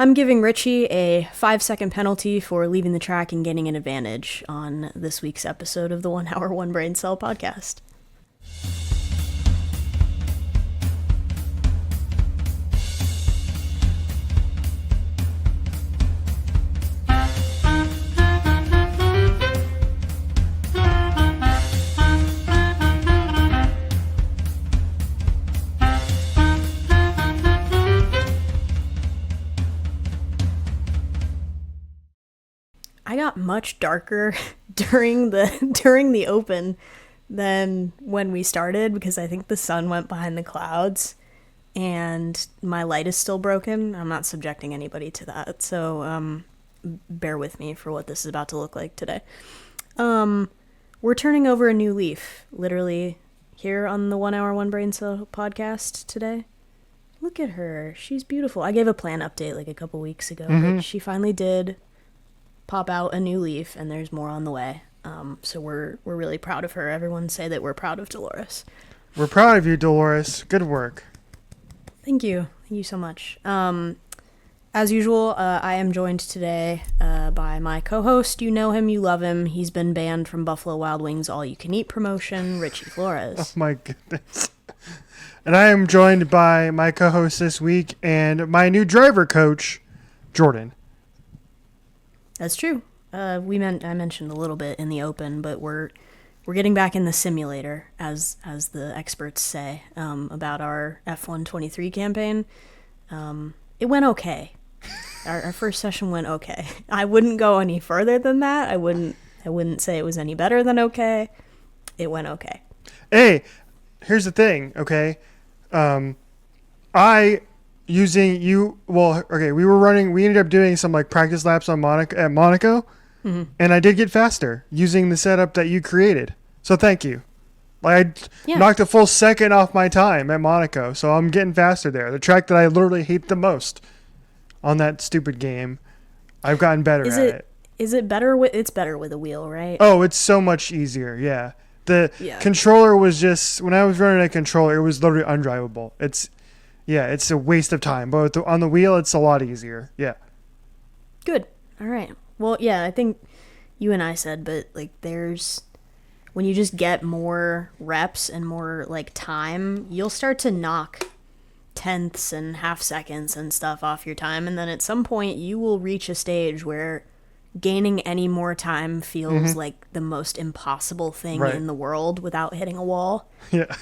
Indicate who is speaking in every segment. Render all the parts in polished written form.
Speaker 1: I'm giving Richie a 5-second penalty for leaving the track and gaining an advantage on this week's episode of the 1 Hour, 1 Brain Cell podcast. I got much darker during the open than when we started because I think the sun went behind the clouds and my light is still broken. I'm not subjecting anybody to that, so bear with me for what this is about to look like today. We're turning over a new leaf, literally, here on the 1 Hour, 1 Brain Cell podcast today. Look at her. She's beautiful. I gave a plan update like a couple weeks ago, but she finally did pop out a new leaf, and there's more on the way. So we're really proud of her. Everyone say that we're proud of Dolores.
Speaker 2: We're proud of you, Dolores. Good work.
Speaker 1: Thank you. Thank you so much. As usual, I am joined today by my co-host. You know him, you love him. He's been banned from Buffalo Wild Wings all-you-can-eat promotion, Richie Flores.
Speaker 2: Oh my goodness. And I am joined by my co-host this week and my new driver coach, Jordan.
Speaker 1: That's true. I mentioned a little bit in the open, but we're getting back in the simulator, as the experts say, about our F123 campaign. It went okay. Our first session went okay. I wouldn't go any further than that. I wouldn't say it was any better than okay. It went okay.
Speaker 2: Hey, here's the thing, okay? We ended up doing some like practice laps on Monaco, and I did get faster using the setup that you created. So thank you. I knocked a full second off my time at Monaco, so I'm getting faster there. The track that I literally hate the most on that stupid game, I've gotten better at it.
Speaker 1: Is it better with? It's better with a wheel, right?
Speaker 2: Oh, it's so much easier. Yeah, the controller was just when I was running a controller, it was literally undrivable. It's a waste of time, but on the wheel, it's a lot easier. Yeah.
Speaker 1: Good. All right. Well, yeah, I think you and I said, but like when you just get more reps and more like time, you'll start to knock tenths and half seconds and stuff off your time. And then at some point you will reach a stage where gaining any more time feels like the most impossible thing in the world without hitting a wall.
Speaker 2: Yeah.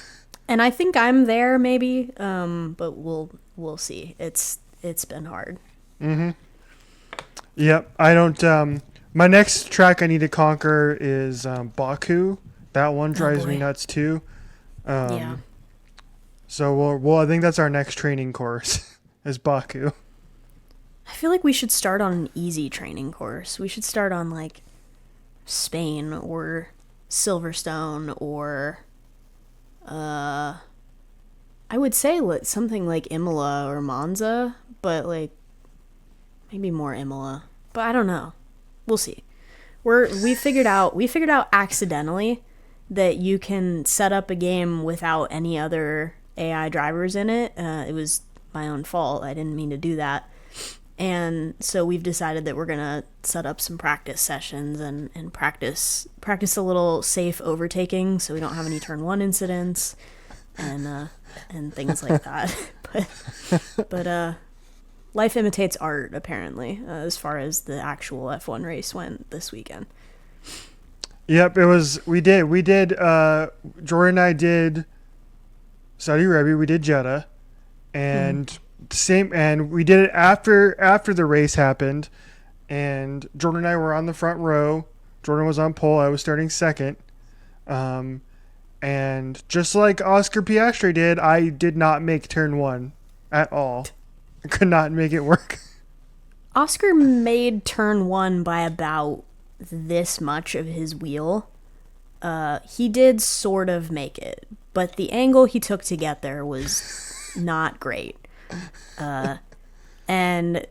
Speaker 1: And I think I'm there, maybe, but we'll see. It's been hard.
Speaker 2: Yep. I don't. My next track I need to conquer is Baku. That one drives me nuts too.
Speaker 1: Yeah.
Speaker 2: So I think that's our next training course is Baku.
Speaker 1: I feel like we should start on an easy training course. We should start on like Spain or Silverstone or. I would say something like Imola or Monza, but like maybe more Imola. But I don't know. We'll see. We figured out accidentally that you can set up a game without any other AI drivers in it. It was my own fault. I didn't mean to do that. And so we've decided that we're gonna set up some practice sessions and practice a little safe overtaking so we don't have any turn 1 incidents and things like that. But life imitates art, apparently, as far as the actual F1 race went this weekend.
Speaker 2: Yep, we did Jordan and I did Saudi Arabia, we did Jeddah, and and we did it after the race happened, and Jordan and I were on the front row. Jordan was on pole, I was starting second. And just like Oscar Piastri did, I did not make turn 1 at all. I could not make it work.
Speaker 1: Oscar made turn 1 by about this much of his wheel. He did sort of make it, but the angle he took to get there was not great. And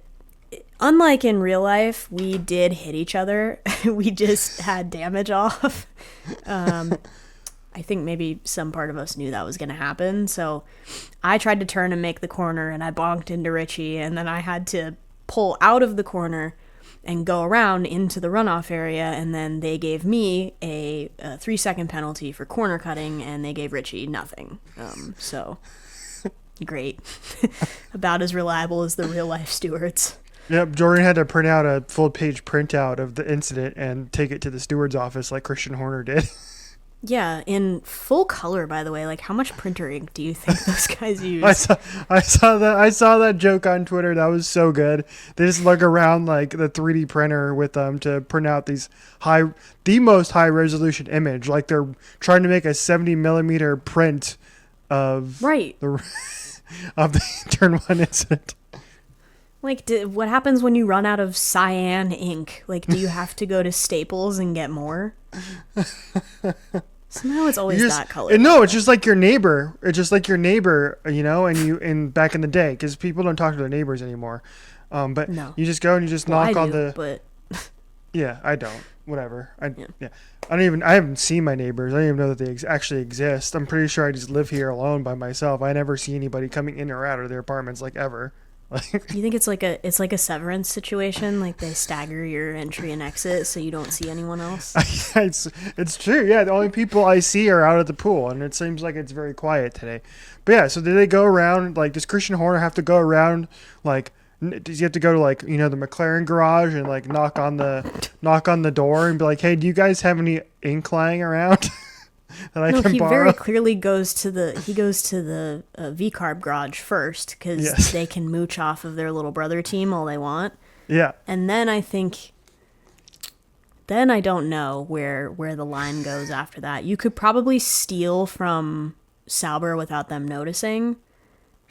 Speaker 1: unlike in real life, we did hit each other. We just had damage off. I think maybe some part of us knew that was going to happen. So I tried to turn and make the corner, and I bonked into Richie, and then I had to pull out of the corner and go around into the runoff area, and then they gave me a 3-second penalty for corner cutting, and they gave Richie nothing. So great. About as reliable as the real life stewards.
Speaker 2: Yep, Jordan had to print out a full-page printout of the incident and take it to the steward's office like Christian Horner did.
Speaker 1: Yeah, in full color, by the way. Like, how much printer ink do you think those guys use?
Speaker 2: I saw that joke on Twitter. That was so good. They just lug around like the 3D printer with them to print out the most high resolution image. Like they're trying to make a 70 millimeter print of the turn 1 incident.
Speaker 1: Like, what happens when you run out of cyan ink? Like, do you have to go to Staples and get more? Somehow it's always that color.
Speaker 2: No, it's just like your neighbor. It's just like your neighbor, and back in the day, because people don't talk to their neighbors anymore. But no. You just go and you just knock on the...
Speaker 1: But...
Speaker 2: Yeah, I don't. Whatever. I haven't seen my neighbors. I don't even know that they actually exist. I'm pretty sure I just live here alone by myself. I never see anybody coming in or out of their apartments, like, ever.
Speaker 1: You think it's like a Severance situation, like they stagger your entry and exit so you don't see anyone else?
Speaker 2: It's true. Yeah, the only people I see are out at the pool, and it seems like it's very quiet today. But yeah, so did they go around, like, does Christian Horner have to go around, like, does he have to go to, like, the McLaren garage and, like, knock on the door and be like, hey, do you guys have any ink lying around? That I can borrow?
Speaker 1: Very clearly goes to the V-Carb garage first, because they can mooch off of their little brother team all they want.
Speaker 2: Yeah.
Speaker 1: And then I don't know where the line goes after that. You could probably steal from Sauber without them noticing.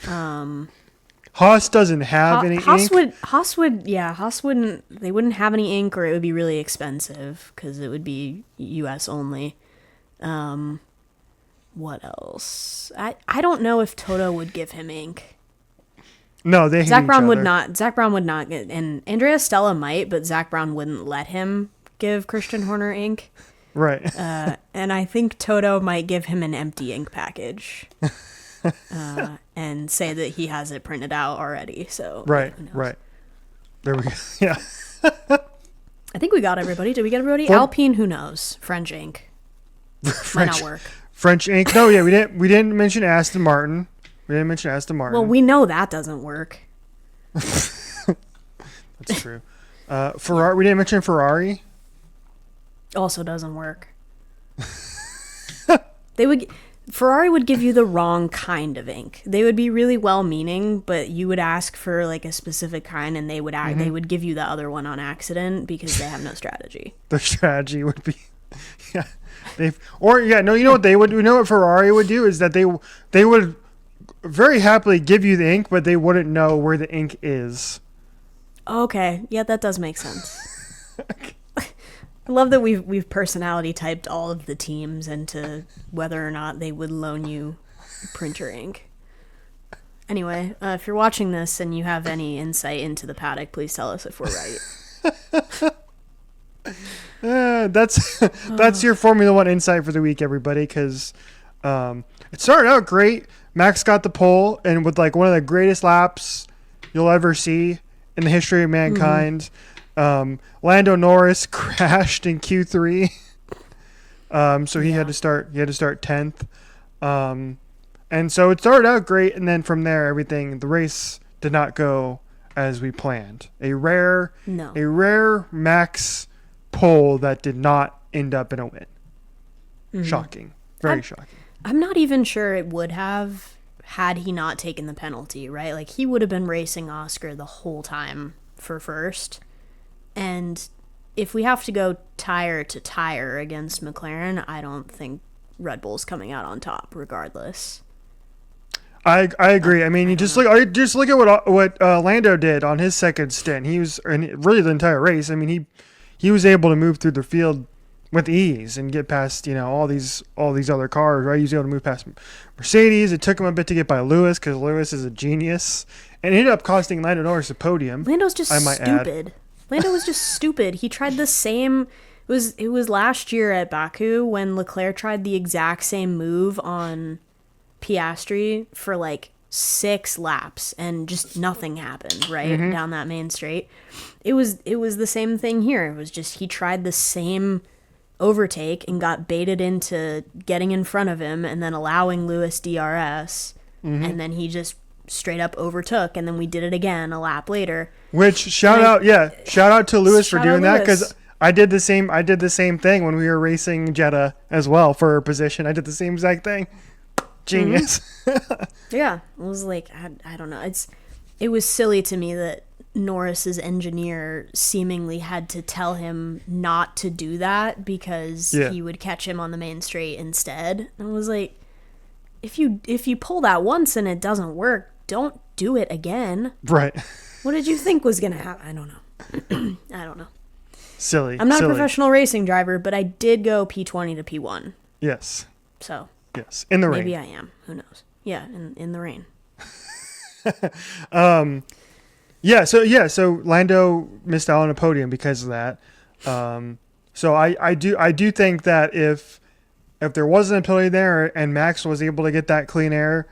Speaker 2: Haas doesn't have any ink.
Speaker 1: Haas wouldn't. They wouldn't have any ink, or it would be really expensive because it would be U.S. only. What else? I don't know if Toto would give him ink.
Speaker 2: No, they hate
Speaker 1: Zach Brown
Speaker 2: each
Speaker 1: would
Speaker 2: other.
Speaker 1: not. Zach Brown would not get, and Andrea Stella might, but Zach Brown wouldn't let him give Christian Horner ink.
Speaker 2: Right.
Speaker 1: And I think Toto might give him an empty ink package. And say that he has it printed out already. So
Speaker 2: right. There we go. Yeah.
Speaker 1: I think we got everybody. Did we get everybody? Alpine, who knows? French ink. Might not work.
Speaker 2: French ink. No, yeah, we didn't mention Aston Martin.
Speaker 1: Well, we know that doesn't work.
Speaker 2: That's true. Ferrari. We didn't mention Ferrari.
Speaker 1: Also doesn't work. Ferrari would give you the wrong kind of ink. They would be really well-meaning, but you would ask for like a specific kind, and they would give you the other one on accident because they have no strategy.
Speaker 2: Their strategy would be, yeah. You know what they would do? You know what Ferrari would do is that they would very happily give you the ink, but they wouldn't know where the ink is.
Speaker 1: Okay, yeah, that does make sense. I love that we've personality typed all of the teams into whether or not they would loan you printer ink. Anyway, if you're watching this and you have any insight into the paddock, please tell us if we're right.
Speaker 2: That's your Formula One insight for the week, everybody, because it started out great. Max got the pole, and with like one of the greatest laps you'll ever see in the history of mankind. Lando Norris crashed in Q3, so he had to start 10th, and so it started out great, and then from there the race did not go as we planned. A rare Max pole that did not end up in a win. Shocking. Very shocking.
Speaker 1: I'm not even sure it would have had he not taken the penalty, right? Like, he would have been racing Oscar the whole time for first. And if we have to go tire to tire against McLaren, I don't think Red Bull's coming out on top regardless.
Speaker 2: I agree. I mean, you just look at what Lando did on his second stint. He was, and really the entire race. I mean, he was able to move through the field with ease and get past, all these other cars, right? He was able to move past Mercedes. It took him a bit to get by Lewis because Lewis is a genius, and it ended up costing Lando Norris a podium.
Speaker 1: Lando's just stupid. Lando was just stupid. He tried the same. It was last year at Baku when Leclerc tried the exact same move on Piastri for like 6 laps and just nothing happened, right? Down that main straight. It was the same thing here. It was just he tried the same overtake and got baited into getting in front of him and then allowing Lewis DRS, and then he just straight up overtook, and then we did it again a lap later.
Speaker 2: Which shout out to Lewis for doing that, because I did the same thing when we were racing Jeddah as well for a position. I did the same exact thing. Genius.
Speaker 1: Yeah, it was like I don't know. It was silly to me that Norris's engineer seemingly had to tell him not to do that because he would catch him on the main straight instead. And I was like, if you pull that once and it doesn't work, don't do it again.
Speaker 2: Right.
Speaker 1: What did you think was gonna happen? I don't know. I don't know.
Speaker 2: Silly.
Speaker 1: I'm not a professional racing driver, but I did go P20 to P1.
Speaker 2: Yes.
Speaker 1: So.
Speaker 2: Yes, in the rain.
Speaker 1: Maybe I am. Who knows? Yeah, in the rain.
Speaker 2: So Lando missed out on a podium because of that. So I do think that if there wasn't a penalty there and Max was able to get that clean air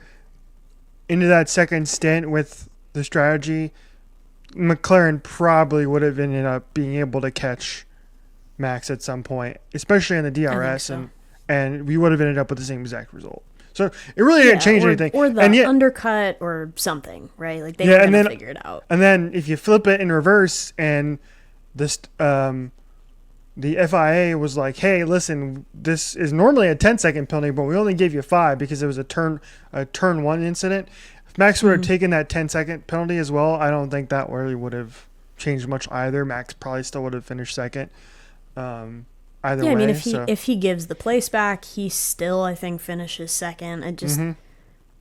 Speaker 2: into that second stint with the strategy, McLaren probably would have ended up being able to catch Max at some point, especially in the DRS, and we would have ended up with the same exact result. So it really didn't change anything.
Speaker 1: Or the undercut or something, right? Like they were going to figure it out.
Speaker 2: And then if you flip it in reverse and this the FIA was like, hey, listen, this is normally a 10-second penalty, but we only gave you 5 because it was a turn 1 incident. If Max would have taken that 10-second penalty as well, I don't think that really would have changed much either. Max probably still would have finished second. Either way,
Speaker 1: I mean, if he gives the place back, he still, I think, finishes second. It just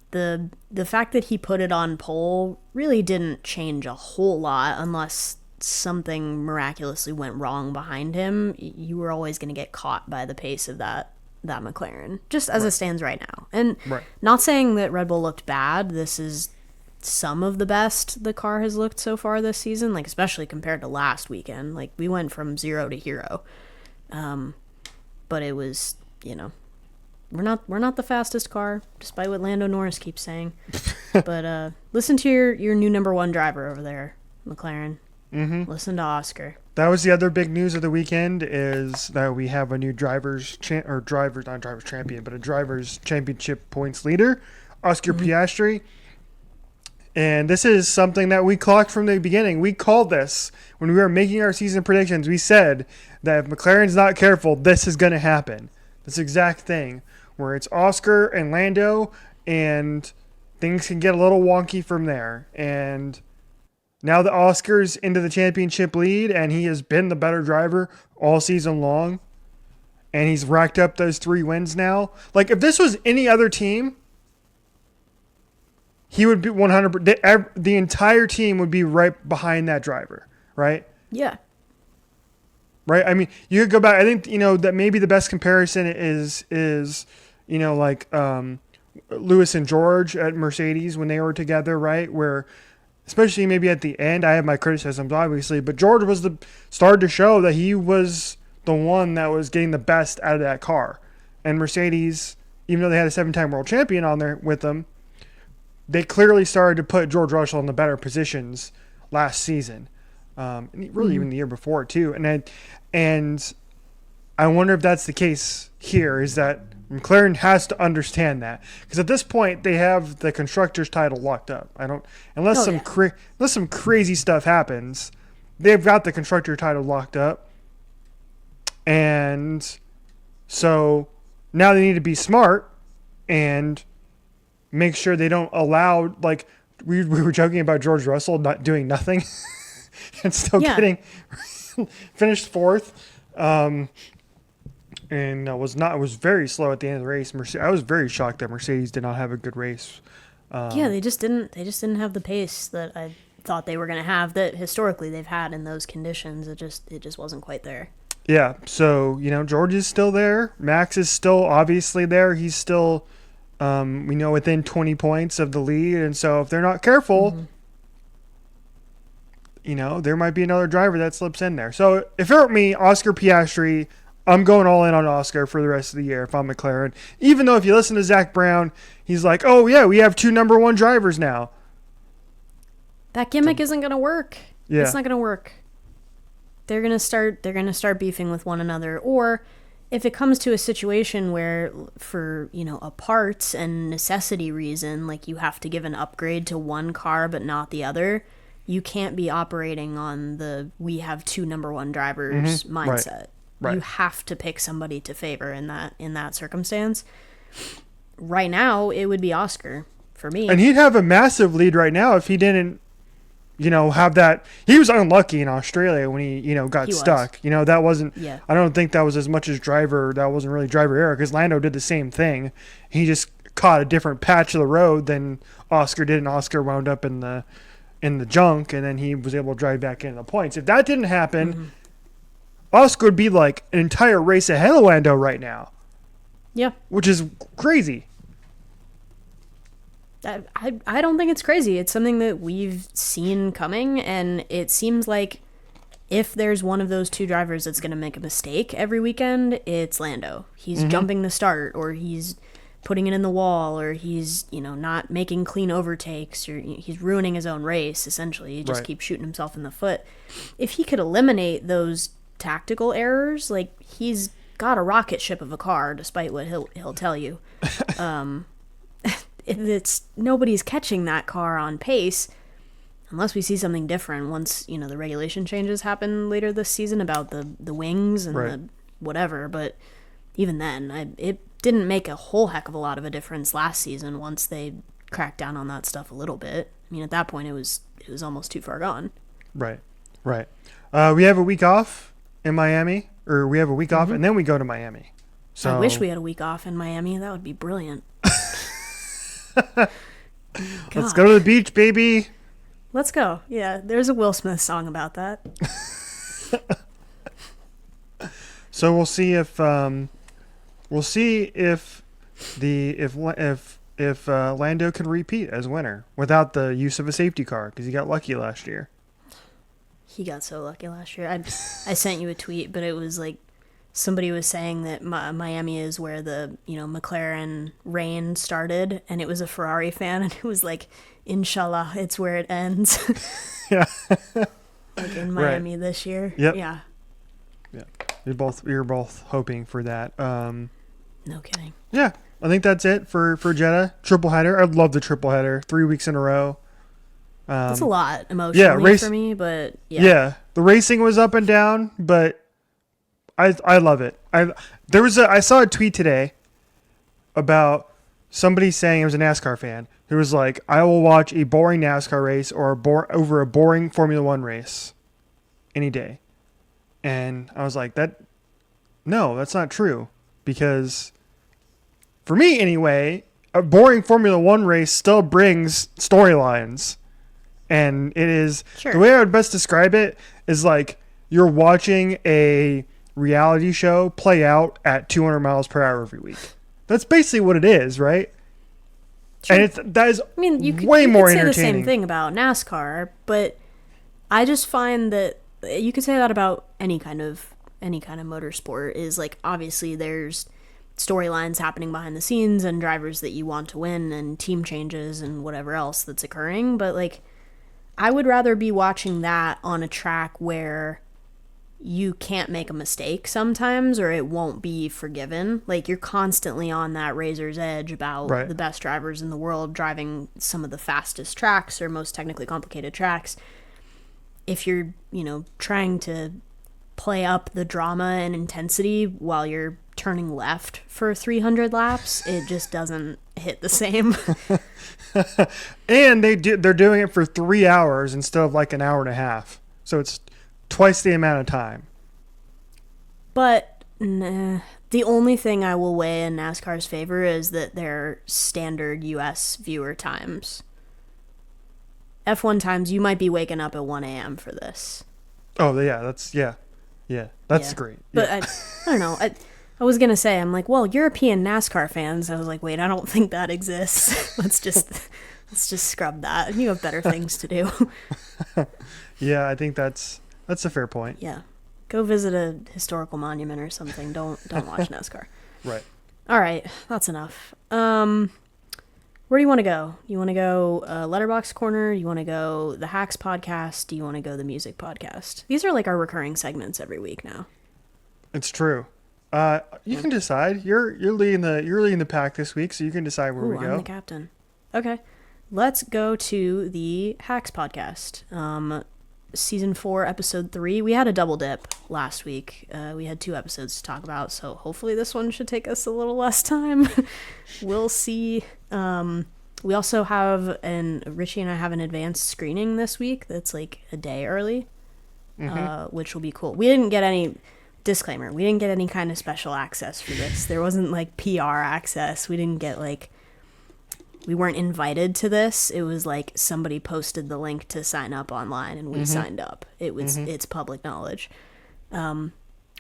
Speaker 1: the fact that he put it on pole really didn't change a whole lot, unless something miraculously went wrong behind him. You were always going to get caught by the pace of that McLaren, just as it stands right now. And not saying that Red Bull looked bad. This is some of the best the car has looked so far this season, like especially compared to last weekend. Like we went from 0 to hero. But it was, we're not the fastest car, despite what Lando Norris keeps saying. But listen to your new number 1 driver over there, McLaren. Listen to Oscar.
Speaker 2: That was the other big news of the weekend, is that we have a new drivers championship points leader, Oscar Piastri. And this is something that we clocked from the beginning. We called this when we were making our season predictions. We said that if McLaren's not careful, this is going to happen. This exact thing, where it's Oscar and Lando, and things can get a little wonky from there. And now that Oscar's into the championship lead, and he has been the better driver all season long, and he's racked up those 3 wins now. Like, if this was any other team, he would be 100%. The entire team would be right behind that driver, right?
Speaker 1: Yeah.
Speaker 2: Right. I mean, you could go back. I think that maybe the best comparison is like Lewis and George at Mercedes when they were together, right? Where, especially maybe at the end, I have my criticisms obviously, but George was started to show that he was the one that was getting the best out of that car, and Mercedes, even though they had a 7-time world champion on there with them, they clearly started to put George Russell in the better positions last season, really even the year before too. And I wonder if that's the case here, is that McLaren has to understand that, because at this point they have the constructors title locked up. Unless some crazy stuff happens, they've got the constructor title locked up, and so now they need to be smart and make sure they don't allow, like we were joking about George Russell not doing nothing and still getting finished 4th, and was very slow at the end of the race. I was very shocked that Mercedes did not have a good race.
Speaker 1: They just didn't have the pace that I thought they were going to have, that historically they've had in those conditions. It just wasn't quite there.
Speaker 2: Yeah, so George is still there. Max is still obviously there. He's still we know within 20 points of the lead, and so if they're not careful, there might be another driver that slips in there. So if it were me, Oscar Piastri, I'm going all in on Oscar for the rest of the year if I'm McLaren. Even though if you listen to Zach Brown, he's like, oh yeah, we have 2 number 1 drivers now.
Speaker 1: That gimmick isn't going to work.
Speaker 2: Yeah.
Speaker 1: It's not going to work. They're going to start beefing with one another. Or if it comes to a situation where for, a parts and necessity reason, like you have to give an upgrade to one car but not the other, you can't be operating on the we have 2 number 1 drivers mindset.
Speaker 2: Right.
Speaker 1: You have to pick somebody to favor in that circumstance. Right now, it would be Oscar for me.
Speaker 2: And he'd have a massive lead right now if he didn't, have that. He was unlucky in Australia when he got stuck. That wasn't.
Speaker 1: Yeah.
Speaker 2: I don't think that was as much as driver. That wasn't really driver error because Lando did the same thing. He just caught a different patch of the road than Oscar did, and Oscar wound up in the junk, and then he was able to drive back into the points. If that didn't happen, Oscar would be like an entire race ahead of Lando right now.
Speaker 1: Yeah.
Speaker 2: Which is crazy.
Speaker 1: I don't think it's crazy. It's something that we've seen coming, and it seems like if there's one of those 2 drivers that's going to make a mistake every weekend, it's Lando. He's jumping the start, or he's putting it in the wall, or he's, not making clean overtakes, or he's ruining his own race, essentially. He just keeps shooting himself in the foot. If he could eliminate those tactical errors, like, he's got a rocket ship of a car, despite what he'll tell you. It's nobody's catching that car on pace unless we see something different once the regulation changes happen later this season about the wings and the whatever. But even then, it didn't make a whole heck of a lot of a difference last season once they cracked down on that stuff a little bit. I mean, at that point it was almost too far gone.
Speaker 2: Right. We have a week off in Miami, or we have a week off and then we go to Miami. So
Speaker 1: I wish we had a week off in Miami. That would be brilliant.
Speaker 2: Let's go to the beach, baby.
Speaker 1: Let's go. Yeah, there's a Will Smith song about that.
Speaker 2: So we'll see if Lando can repeat as winner without the use of a safety car because he got lucky last year.
Speaker 1: He got so lucky last year. I sent you a tweet, but it was like somebody was saying that Miami is where the McLaren reign started, and it was a Ferrari fan, and it was like, inshallah, it's where it ends.
Speaker 2: Yeah.
Speaker 1: Like in Miami this year.
Speaker 2: Yep.
Speaker 1: Yeah.
Speaker 2: You're both hoping for that.
Speaker 1: No kidding.
Speaker 2: Yeah, I think that's it for Jeddah triple header. I'd love the triple header 3 weeks in a row.
Speaker 1: That's a lot emotionally for me, but
Speaker 2: yeah, the racing was up and down, but I love it. I saw a tweet today about somebody saying, it was a NASCAR fan who was like, I will watch a boring NASCAR race or over a boring Formula One race any day. And I was like, no, that's not true. Because for me anyway, a boring Formula One race still brings storylines. And it is, the way I would best describe it is like you're watching a reality show play out at 200 miles per hour every week. That's basically what it is, right? Sure. And that is way more entertaining. You could say the same thing
Speaker 1: about NASCAR, but I just find that you could say that about any kind of motorsport. Is like, obviously there's storylines happening behind the scenes and drivers that you want to win and team changes and whatever else that's occurring, but like I would rather be watching that on a track where you can't make a mistake sometimes or it won't be forgiven. Like, you're constantly on that razor's edge about the best drivers in the world driving some of the fastest tracks or most technically complicated tracks. If you're, trying to play up the drama and intensity while you're turning left for 300 laps, it just doesn't hit the same.
Speaker 2: And they're doing it for 3 hours instead of like an hour and a half. So it's twice the amount of time.
Speaker 1: But the only thing I will weigh in NASCAR's favor is that they're standard US viewer times. F1 times, you might be waking up at 1 a.m. for this.
Speaker 2: Oh, yeah, that's great.
Speaker 1: But I don't know. I was going to say, I'm like, well, European NASCAR fans. I was like, wait, I don't think that exists. Let's just scrub that. You have better things to do.
Speaker 2: Yeah, I think that's a fair point.
Speaker 1: Yeah. Go visit a historical monument or something. Don't watch NASCAR.
Speaker 2: Right.
Speaker 1: All right, that's enough. Where do you want to go? You want to go Letterboxd Corner? You want to go the Hacks podcast? Do you want to go the music podcast? These are like our recurring segments every week now.
Speaker 2: It's true. You can decide. You're leading the pack this week, so you can decide where we go.
Speaker 1: I'm the captain. Okay, let's go to the Hacks podcast. Season 4, episode 3. We had a double dip last week. We had 2 episodes to talk about, so hopefully this one should take us a little less time. We'll see. We also have Richie and I have an advanced screening this week that's like a day early, which will be cool. We didn't get any kind of special access for this. There wasn't like PR access. We didn't get we weren't invited to this. It was like somebody posted the link to sign up online and we signed up. It's public knowledge.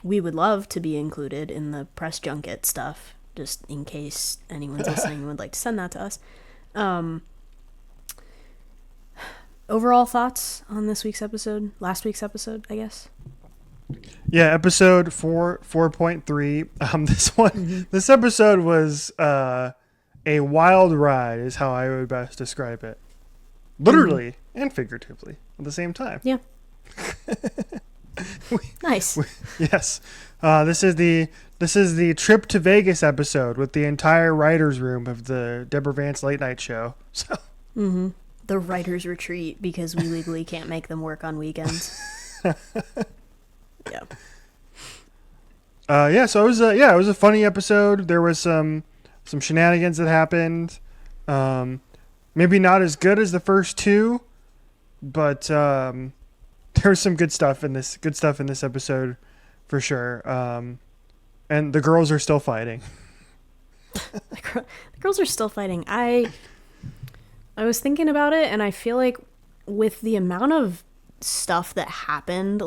Speaker 1: We would love to be included in the press junket stuff, just in case anyone's listening and would like to send that to us. Overall thoughts on last week's episode, I guess.
Speaker 2: Yeah, episode 4.3. This episode was a wild ride is how I would best describe it. Literally and figuratively at the same time.
Speaker 1: Yeah. Nice.
Speaker 2: Yes. This is the trip to Vegas episode with the entire writer's room of the Deborah Vance late night show. So
Speaker 1: the writer's retreat, because we legally can't make them work on weekends. Yeah.
Speaker 2: So it was a funny episode. There was some shenanigans that happened. Maybe not as good as the first 2, but there's some good stuff in this episode for sure. And the girls are still fighting.
Speaker 1: The girls are still fighting. I was thinking about it, and I feel like with the amount of stuff that happened,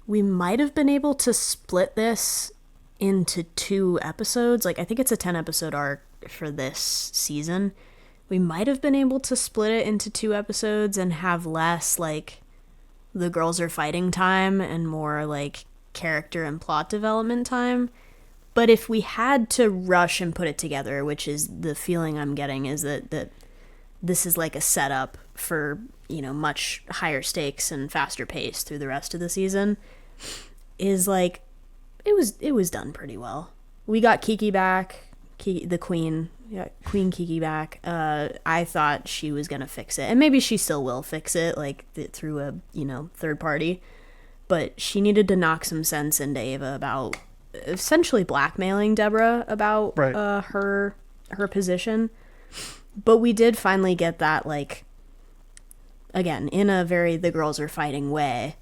Speaker 1: we might have been able to split this into 2 episodes. I think it's a 10-episode arc for this season. We might have been able to split it into 2 episodes and have less the girls are fighting time and more character and plot development time. But if we had to rush and put it together, which is the feeling I'm getting, is that this is a setup for much higher stakes and faster pace through the rest of the season, is it was done pretty well. We got Kiki back, the Queen. Yeah, Queen Kiki back. I thought she was gonna fix it, and maybe she still will fix it, through a third party. But she needed to knock some sense into Ava about essentially blackmailing Deborah about her position. But we did finally get that, again, in a very the girls are fighting way.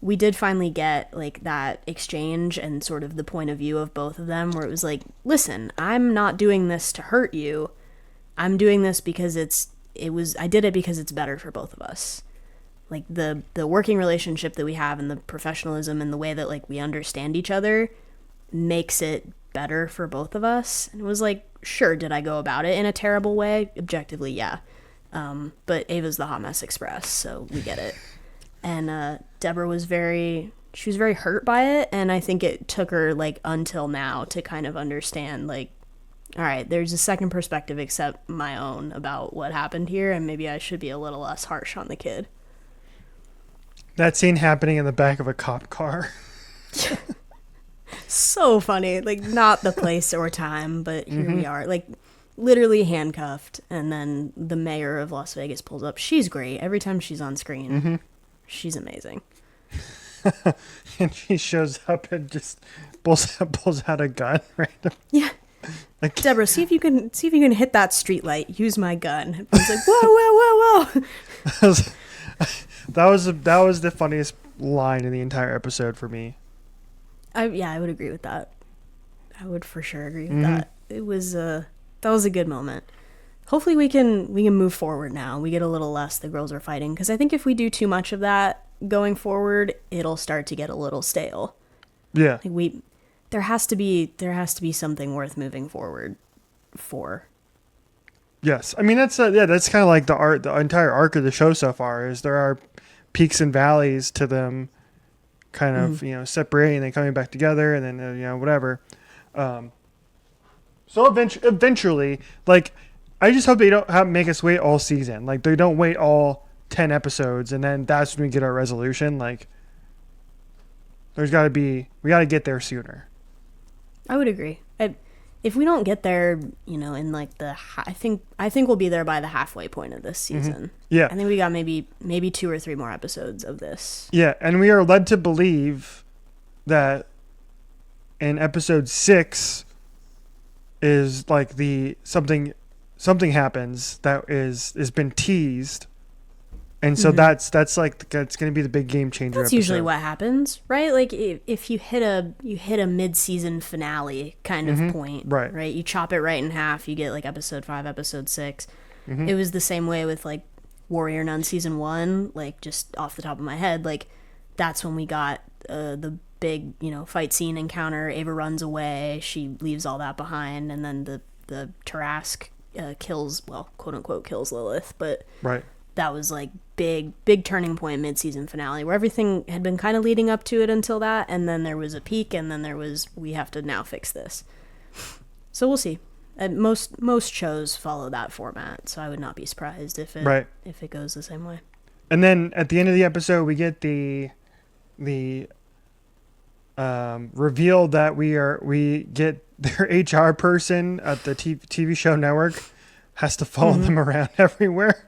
Speaker 1: We did finally get that exchange and sort of the point of view of both of them, where it was listen, I'm not doing this to hurt you. I'm doing this because I did it because it's better for both of us. The working relationship that we have and the professionalism and the way that we understand each other makes it better for both of us. And it was sure, did I go about it in a terrible way? Objectively, yeah. But Ava's the Hot Mess Express, so we get it. And Deborah was very hurt by it, and I think it took her until now to kind of understand all right, there's a second perspective except my own about what happened here, and maybe I should be a little less harsh on the kid.
Speaker 2: That scene happening in the back of a cop car.
Speaker 1: So funny. Not the place or time, but here we are. Literally handcuffed, and then the mayor of Las Vegas pulls up. She's great. Every time she's on screen, she's amazing.
Speaker 2: And she shows up and just pulls out a gun, right?
Speaker 1: Yeah. Deborah, see if you can hit that street light. Use my gun. It's whoa.
Speaker 2: That was the funniest line in the entire episode for me.
Speaker 1: I would agree with that. I would for sure agree with that. It was that was a good moment. Hopefully we can move forward now. We get a little less the girls are fighting, because I think if we do too much of that going forward, it'll start to get a little stale.
Speaker 2: Yeah.
Speaker 1: There has to be something worth moving forward for.
Speaker 2: Yes. I mean, that's kind of the entire arc of the show so far, is there are peaks and valleys to them kind of, separating and then coming back together and then, whatever. So eventually, like, I just hope they don't make us wait all season. Like, they don't wait all 10 episodes and then that's when we get our resolution. Like, we got to get there sooner.
Speaker 1: I would agree. If we don't get there, in like I think we'll be there by the halfway point of this season.
Speaker 2: Mm-hmm. Yeah.
Speaker 1: I think we got maybe 2 or 3 more episodes of this.
Speaker 2: Yeah, and we are led to believe that in episode 6 is like something happens that has been teased. And so that's going to be the big game changer.
Speaker 1: That's
Speaker 2: episode.
Speaker 1: Usually what happens, right? Like if you hit a mid-season finale kind of point, right? You chop it right in half. You get like episode 5, episode 6. Mm-hmm. It was the same way with like Warrior Nun season 1. Like just off the top of my head, like that's when we got the big fight scene encounter. Ava runs away. She leaves all that behind, and then the Tarrasque kills, well, quote unquote, kills Lilith, but
Speaker 2: right.
Speaker 1: That was like big turning point mid-season finale where everything had been kind of leading up to it until that, and then there was a peak, and then we have to now fix this. So we'll see. Most shows follow that format, so I would not be surprised if it goes the same way.
Speaker 2: And then at the end of the episode, we get the reveal that we get their HR person at the TV show network has to follow them around everywhere.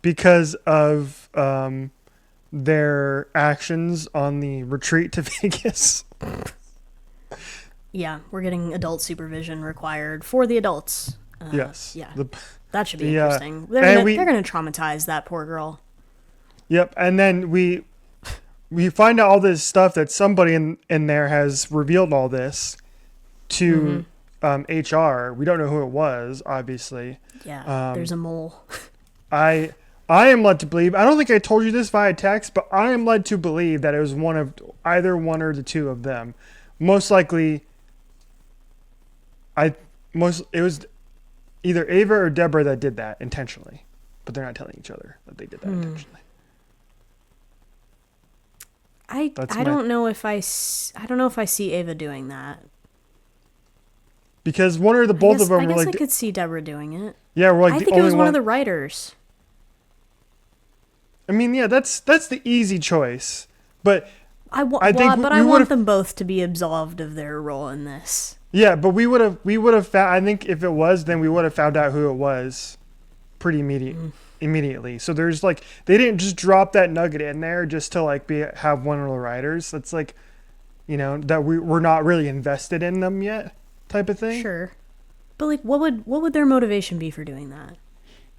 Speaker 2: Because of their actions on the retreat to Vegas.
Speaker 1: Yeah, we're getting adult supervision required for the adults.
Speaker 2: Yes.
Speaker 1: Yeah. That should be interesting. They're going to traumatize that poor girl. Yep.
Speaker 2: And then we find out all this stuff that somebody in there has revealed all this to HR. We don't know who it was, obviously.
Speaker 1: Yeah, there's a mole.
Speaker 2: I am led to believe, I don't think I told you this via text, but I am led to believe that it was either one or the two of them. Most likely, it was either Ava or Deborah that did that intentionally, but they're not telling each other that they did that intentionally.
Speaker 1: I don't know if I see Ava doing that.
Speaker 2: Because one or the both of them were like...
Speaker 1: I could see Deborah doing it.
Speaker 2: Yeah, we're like
Speaker 1: I
Speaker 2: the
Speaker 1: think
Speaker 2: only
Speaker 1: it was one of the writers.
Speaker 2: I mean, yeah, that's the easy choice. But I
Speaker 1: want them both to be absolved of their role in this.
Speaker 2: Yeah, but we would have found... I think if it was, then we would have found out who it was pretty immediately. So there's like... They didn't just drop that nugget in there just to like have one of the writers. That's like, that we're not really invested in them yet. Type of thing.
Speaker 1: Sure. But like what would their motivation be for doing that?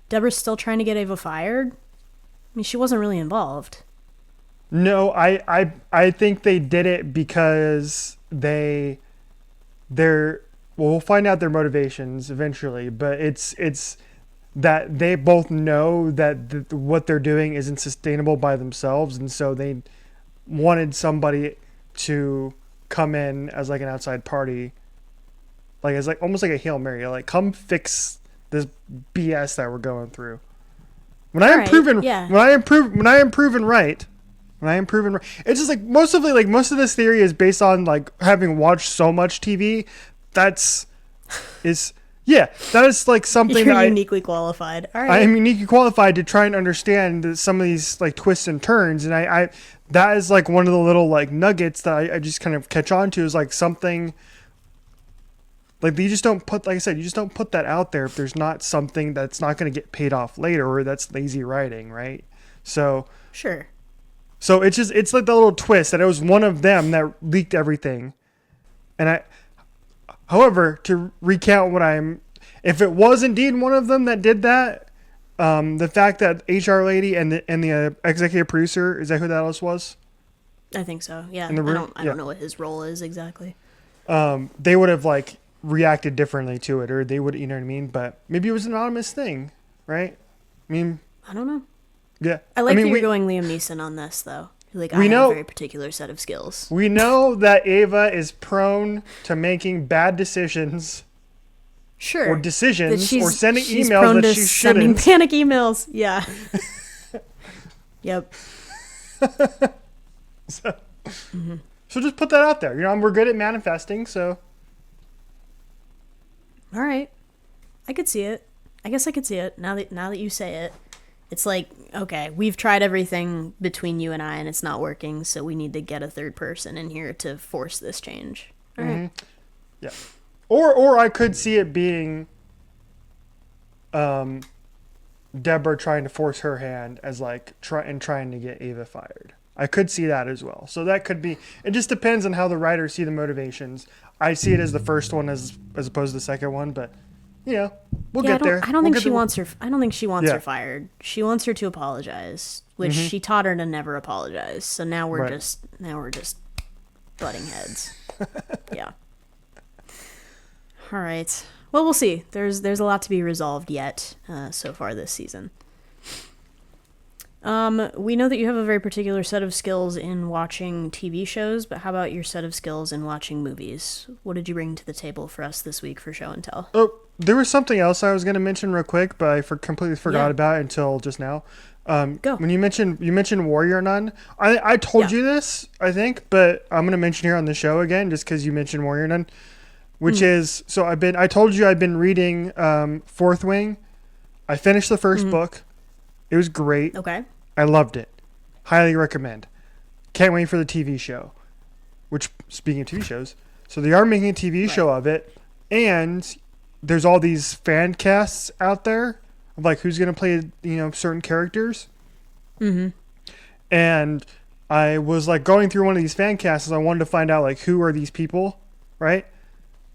Speaker 1: Deborah's still trying to get Ava fired? I mean, she wasn't really involved.
Speaker 2: No, I think they did it because we'll find out their motivations eventually, but it's that they both know that what they're doing isn't sustainable by themselves, and so they wanted somebody to come in as like an outside party. Like it's like almost like a Hail Mary. Like, come fix this BS that we're going through. When I am proven right, it's just like most of this theory is based on like having watched so much TV. That is like something
Speaker 1: You're uniquely qualified. All right.
Speaker 2: I am uniquely qualified to try and understand some of these like twists and turns, and I that is like one of the little like nuggets that I just kind of catch on to is like something. Like you just don't put that out there if there's not something that's not going to get paid off later, or that's lazy writing, right? So
Speaker 1: sure.
Speaker 2: So it's like the little twist that it was one of them that leaked everything, and however, to recount if it was indeed one of them that did that, the fact that HR lady and the executive producer, is that who that else was?
Speaker 1: I think so. Yeah. I don't know what his role is exactly.
Speaker 2: They would have like reacted differently to it, or they would, you know what I mean? But maybe it was an anonymous thing, right? I mean,
Speaker 1: I don't know.
Speaker 2: Yeah.
Speaker 1: I like that you're going Liam Neeson on this, though. Like, I have a very particular set of skills.
Speaker 2: We know that Ava is prone to making bad decisions.
Speaker 1: Sure.
Speaker 2: Or decisions, or sending
Speaker 1: she's
Speaker 2: emails
Speaker 1: prone
Speaker 2: that
Speaker 1: to
Speaker 2: she
Speaker 1: sending
Speaker 2: shouldn't.
Speaker 1: panic emails. Yeah. Yep.
Speaker 2: So, so just put that out there. We're good at manifesting, so.
Speaker 1: All right. I could see it. I guess I could see it now that you say it. It's like, okay, we've tried everything between you and I, and it's not working, so we need to get a third person in here to force this change. All right.
Speaker 2: Yeah. Or I could see it being Deborah trying to force her hand as like trying to get Ava fired. I could see that as well. So that could be. It just depends on how the writers see the motivations. I see it as the first one as opposed to the second one, but we'll get there.
Speaker 1: I don't think she wants her. I don't think she wants her fired. She wants her to apologize, which she taught her to never apologize. So now we're just butting heads. Yeah. All right. Well, we'll see. There's a lot to be resolved yet so far this season. We know that you have a very particular set of skills in watching TV shows, but how about your set of skills in watching movies? What did you bring to the table for us this week for show and tell?
Speaker 2: Oh, there was something else I was going to mention real quick, but I completely forgot about it until just now.
Speaker 1: Go.
Speaker 2: When you mentioned Warrior Nun, I told you this, I think, but I'm going to mention here on the show again just because you mentioned Warrior Nun, which is, so I told you I've been reading Fourth Wing. I finished the first book. It was great.
Speaker 1: Okay.
Speaker 2: I loved it. Highly recommend. Can't wait for the TV show. Which, speaking of TV shows, so they are making a TV show of it, and there's all these fan casts out there of like who's going to play, certain characters. And I was like going through one of these fan casts, and I wanted to find out like who are these people, right?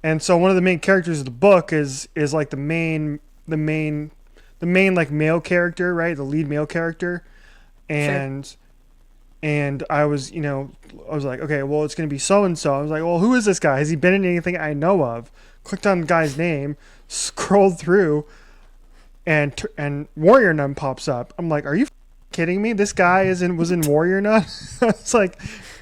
Speaker 2: And so one of the main characters of the book is like the main like male character, right? The lead male character. And I was like, okay, well, it's going to be so-and-so. I was like, well, who is this guy? Has he been in anything I know of? Clicked on the guy's name, scrolled through, and Warrior Nun pops up. I'm like, are you kidding me? This guy was in Warrior Nun? It's like,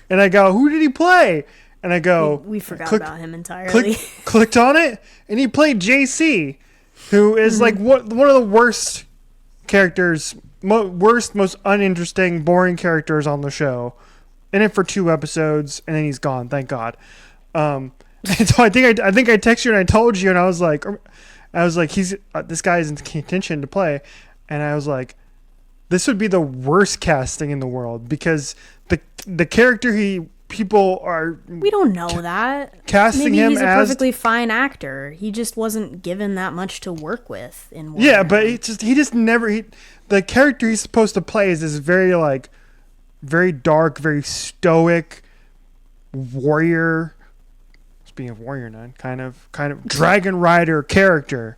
Speaker 2: and I go, who did he play? And I go,
Speaker 1: we forgot about him entirely.
Speaker 2: Clicked on it, and he played JC, who is like one of the worst characters, most uninteresting, boring characters on the show. In it for 2 episodes, and then he's gone. Thank God. And so I think I texted you and I told you, and I was like, he's this guy is in contention to play, and I was like, this would be the worst casting in the world because the character people are. We
Speaker 1: don't know that
Speaker 2: casting
Speaker 1: maybe
Speaker 2: him
Speaker 1: he's a
Speaker 2: as
Speaker 1: perfectly fine actor. He just wasn't given that much to work with in.
Speaker 2: Yeah, but the character he's supposed to play is this very like. Very dark, very stoic warrior. Speaking of Warrior Nun, kind of Dragon Rider character.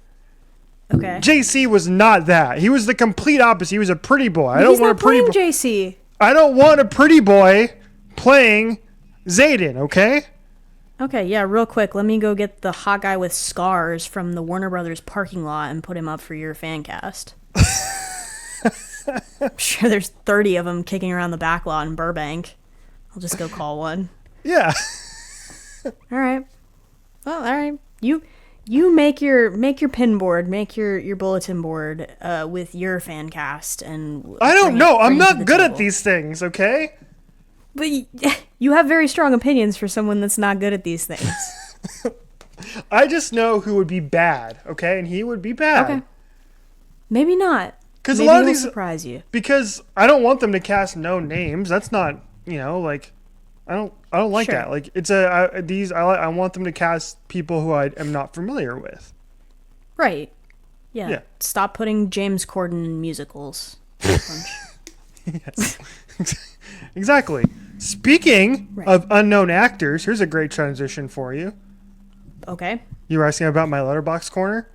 Speaker 1: Okay.
Speaker 2: JC was not that. He was the complete opposite. He was a pretty boy. I don't want a pretty boy.
Speaker 1: JC.
Speaker 2: I don't want a pretty boy playing Xaden. Okay.
Speaker 1: Okay. Yeah. Real quick, let me go get the hot guy with scars from the Warner Brothers parking lot and put him up for your fan cast. I'm sure there's 30 of them kicking around the back lot in Burbank. I'll just go call one.
Speaker 2: Yeah.
Speaker 1: All right. Well, all right. You make your pin board, make your bulletin board with your fan cast, and
Speaker 2: I don't know. I'm not good at these things. Okay.
Speaker 1: But you have very strong opinions for someone that's not good at these things.
Speaker 2: I just know who would be bad. Okay, and he would be bad. Okay.
Speaker 1: Maybe not.
Speaker 2: Because a lot of these
Speaker 1: surprise you.
Speaker 2: Because I don't want them to cast no names. That's not, like, I don't like that. Like I want them to cast people who I am not familiar with.
Speaker 1: Right. Yeah. Stop putting James Corden in musicals.
Speaker 2: Yes. Exactly. Speaking of unknown actors, here's a great transition for you.
Speaker 1: Okay.
Speaker 2: You were asking about my Letterboxd corner.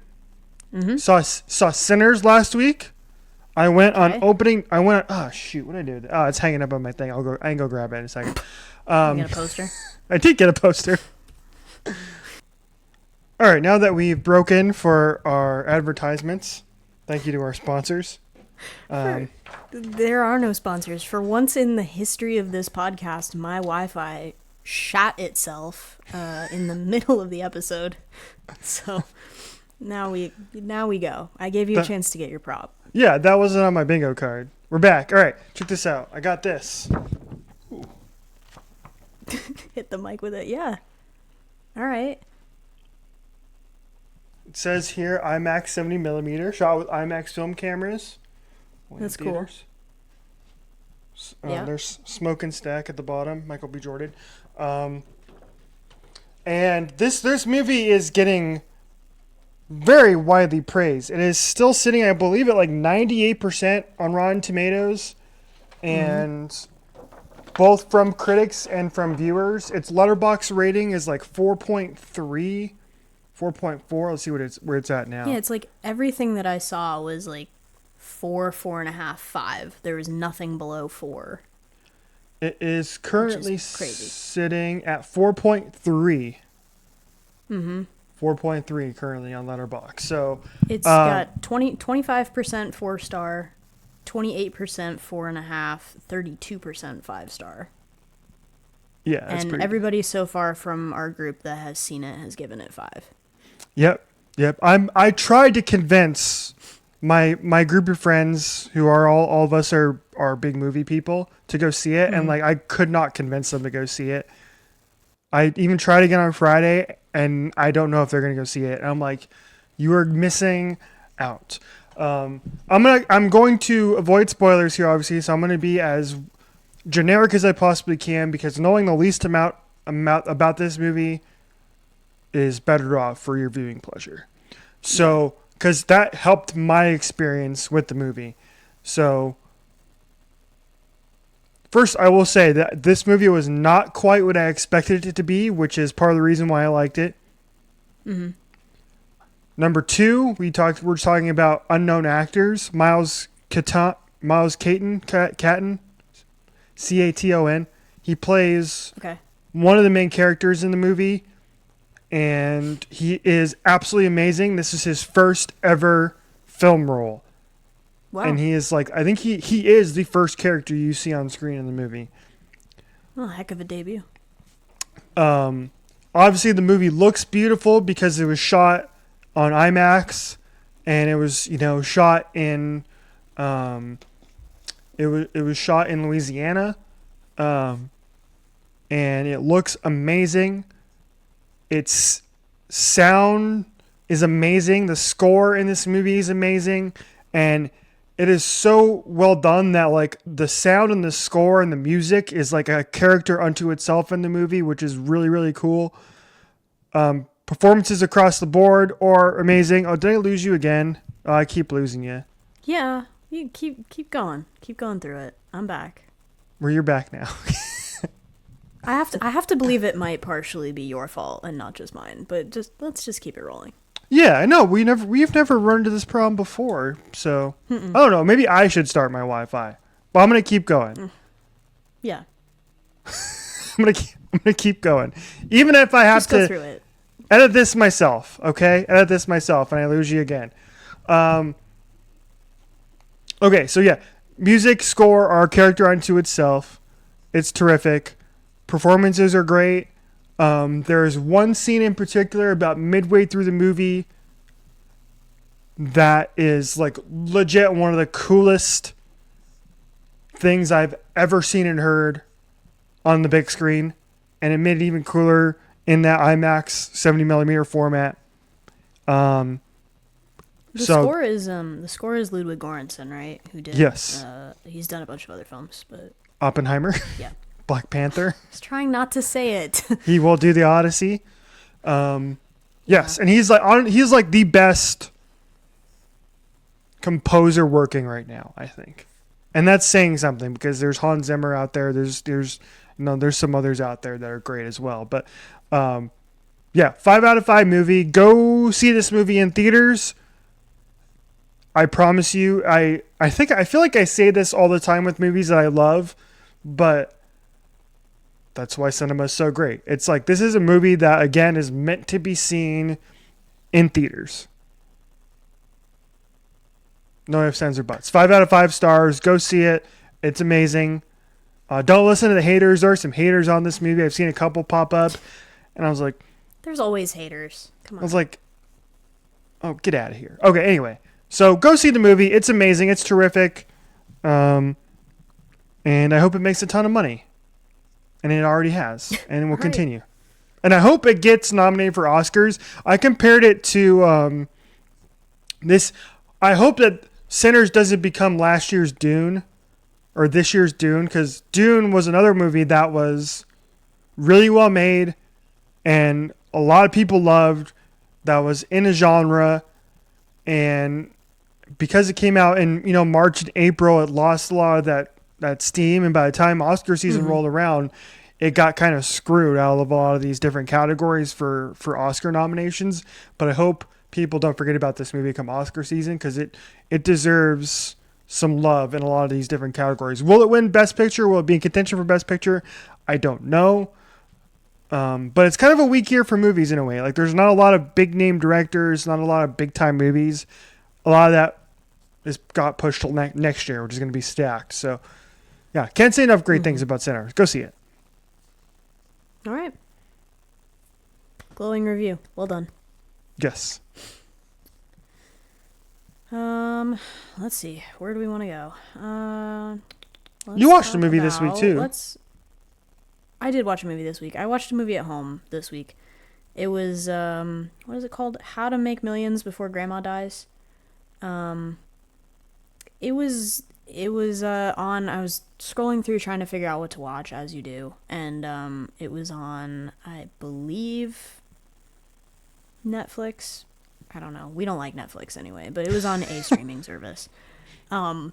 Speaker 2: Mm-hmm. Saw Sinners last week. I went on opening. Oh shoot! What did I do? Oh, it's hanging up on my thing. I can go grab it in a second.
Speaker 1: You get a poster?
Speaker 2: I did get a poster. All right, now that we've broken for our advertisements, thank you to our sponsors.
Speaker 1: There are no sponsors. For once in the history of this podcast, my Wi-Fi shat itself in the middle of the episode. So now we go. I gave you a chance to get your prop.
Speaker 2: Yeah, that wasn't on my bingo card. We're back. All right, check this out. I got this. Ooh.
Speaker 1: hit the mic with it. Yeah. All right.
Speaker 2: It says here IMAX 70mm, shot with IMAX film cameras.
Speaker 1: That's cool.
Speaker 2: Yeah. There's Smoke and Stack at the bottom, Michael B. Jordan. And this movie is getting very widely praised. It is still sitting, I believe, at like 98% on Rotten Tomatoes. And both from critics and from viewers. Its Letterboxd rating is like 4.3, 4.4. Let's see where it's at now.
Speaker 1: Yeah, it's like everything that I saw was like 4, 4.5, 5. There was nothing below 4.
Speaker 2: It is currently sitting at 4.3. 4.3 currently on Letterboxd. So
Speaker 1: it's got 25% 4-star, 28% 4.5, 32% 5-star.
Speaker 2: Yeah,
Speaker 1: and everybody so far from our group that has seen it has given it 5.
Speaker 2: Yep. I tried to convince my group of friends who are all of us are big movie people to go see it, and like I could not convince them to go see it. I even tried again on Friday, and I don't know if they're gonna go see it. And I'm like, you are missing out. I'm going to avoid spoilers here, obviously, so I'm gonna be as generic as I possibly can, because knowing the least amount about this movie is better off for your viewing pleasure. So, because that helped my experience with the movie. So, first, I will say that this movie was not quite what I expected it to be, which is part of the reason why I liked it. Number 2, we're talking about unknown actors. Miles Caton, Caton. He plays one of the main characters in the movie, and he is absolutely amazing. This is his first ever film role. Wow. And he is like, I think he is the first character you see on screen in the movie.
Speaker 1: Oh, heck of a debut.
Speaker 2: Obviously the movie looks beautiful because it was shot on IMAX, and it was, shot in it was shot in Louisiana. And it looks amazing. Its sound is amazing. The score in this movie is amazing, and it is so well done that like the sound and the score and the music is like a character unto itself in the movie, which is really, really cool. Performances across the board are amazing. Oh, did I lose you again? Oh, I keep losing you.
Speaker 1: Yeah, you keep going. Keep going through it. I'm back.
Speaker 2: Well, you're back now.
Speaker 1: I have to believe it might partially be your fault and not just mine, but let's just keep it rolling.
Speaker 2: Yeah, I know. We've never run into this problem before, so I don't know. Maybe I should start my Wi-Fi, but I'm gonna keep going.
Speaker 1: Yeah,
Speaker 2: I'm gonna keep going, even if I have
Speaker 1: just go through it.
Speaker 2: Edit this myself. Okay, edit this myself, and I lose you again. Okay, so yeah, music, score are a character unto itself. It's terrific. Performances are great. There's one scene in particular about midway through the movie that is like legit one of the coolest things I've ever seen and heard on the big screen, and it made it even cooler in that IMAX 70mm format. The score is Ludwig Göransson, right? Who did?
Speaker 1: Yes. He's done a bunch of other films, but
Speaker 2: Oppenheimer.
Speaker 1: Yeah.
Speaker 2: Black Panther.
Speaker 1: I was trying not to say it.
Speaker 2: He will do the Odyssey. Yes, and he's like the best composer working right now, I think. And that's saying something, because there's Hans Zimmer out there. There's some others out there that are great as well. But 5 out of 5 movie. Go see this movie in theaters. I promise you. I feel like I say this all the time with movies that I love, but that's why cinema is so great. It's like, this is a movie that, again, is meant to be seen in theaters. No ifs, ands, or buts. 5 out of 5 stars. Go see it. It's amazing. Don't listen to the haters. There are some haters on this movie. I've seen a couple pop up, and I was like,
Speaker 1: there's always haters. Come on.
Speaker 2: I was like, oh, get out of here. Okay, anyway. So go see the movie. It's amazing. It's terrific. And I hope it makes a ton of money. And it already has, and it will
Speaker 1: Right.
Speaker 2: continue. And I hope it gets nominated for Oscars. I compared it to this. I hope that Sinners doesn't become last year's Dune or this year's Dune, because Dune was another movie that was really well made and a lot of people loved, that was in a genre, and because it came out in March and April, it lost a lot of that steam, and by the time Oscar season rolled around, it got kind of screwed out of a lot of these different categories for Oscar nominations. But I hope people don't forget about this movie come Oscar season, because it deserves some love in a lot of these different categories. Will it win Best Picture? Will it be in contention for Best Picture? I don't know. But it's kind of a weak year for movies in a way. Like, there's not a lot of big name directors, not a lot of big time movies. A lot of that got pushed till next year, which is going to be stacked. So, yeah, can't say enough great things about Sinners. Go see it.
Speaker 1: All right. Glowing review. Well done.
Speaker 2: Yes.
Speaker 1: Let's see. Where do we want to go?
Speaker 2: You watched a movie this week too.
Speaker 1: I did watch a movie this week. I watched a movie at home this week. It was what is it called? How to Make Millions Before Grandma Dies. It was on. I was scrolling through trying to figure out what to watch, as you do, and it was on, I believe, Netflix. I don't know. We don't like Netflix anyway, but it was on a streaming service. And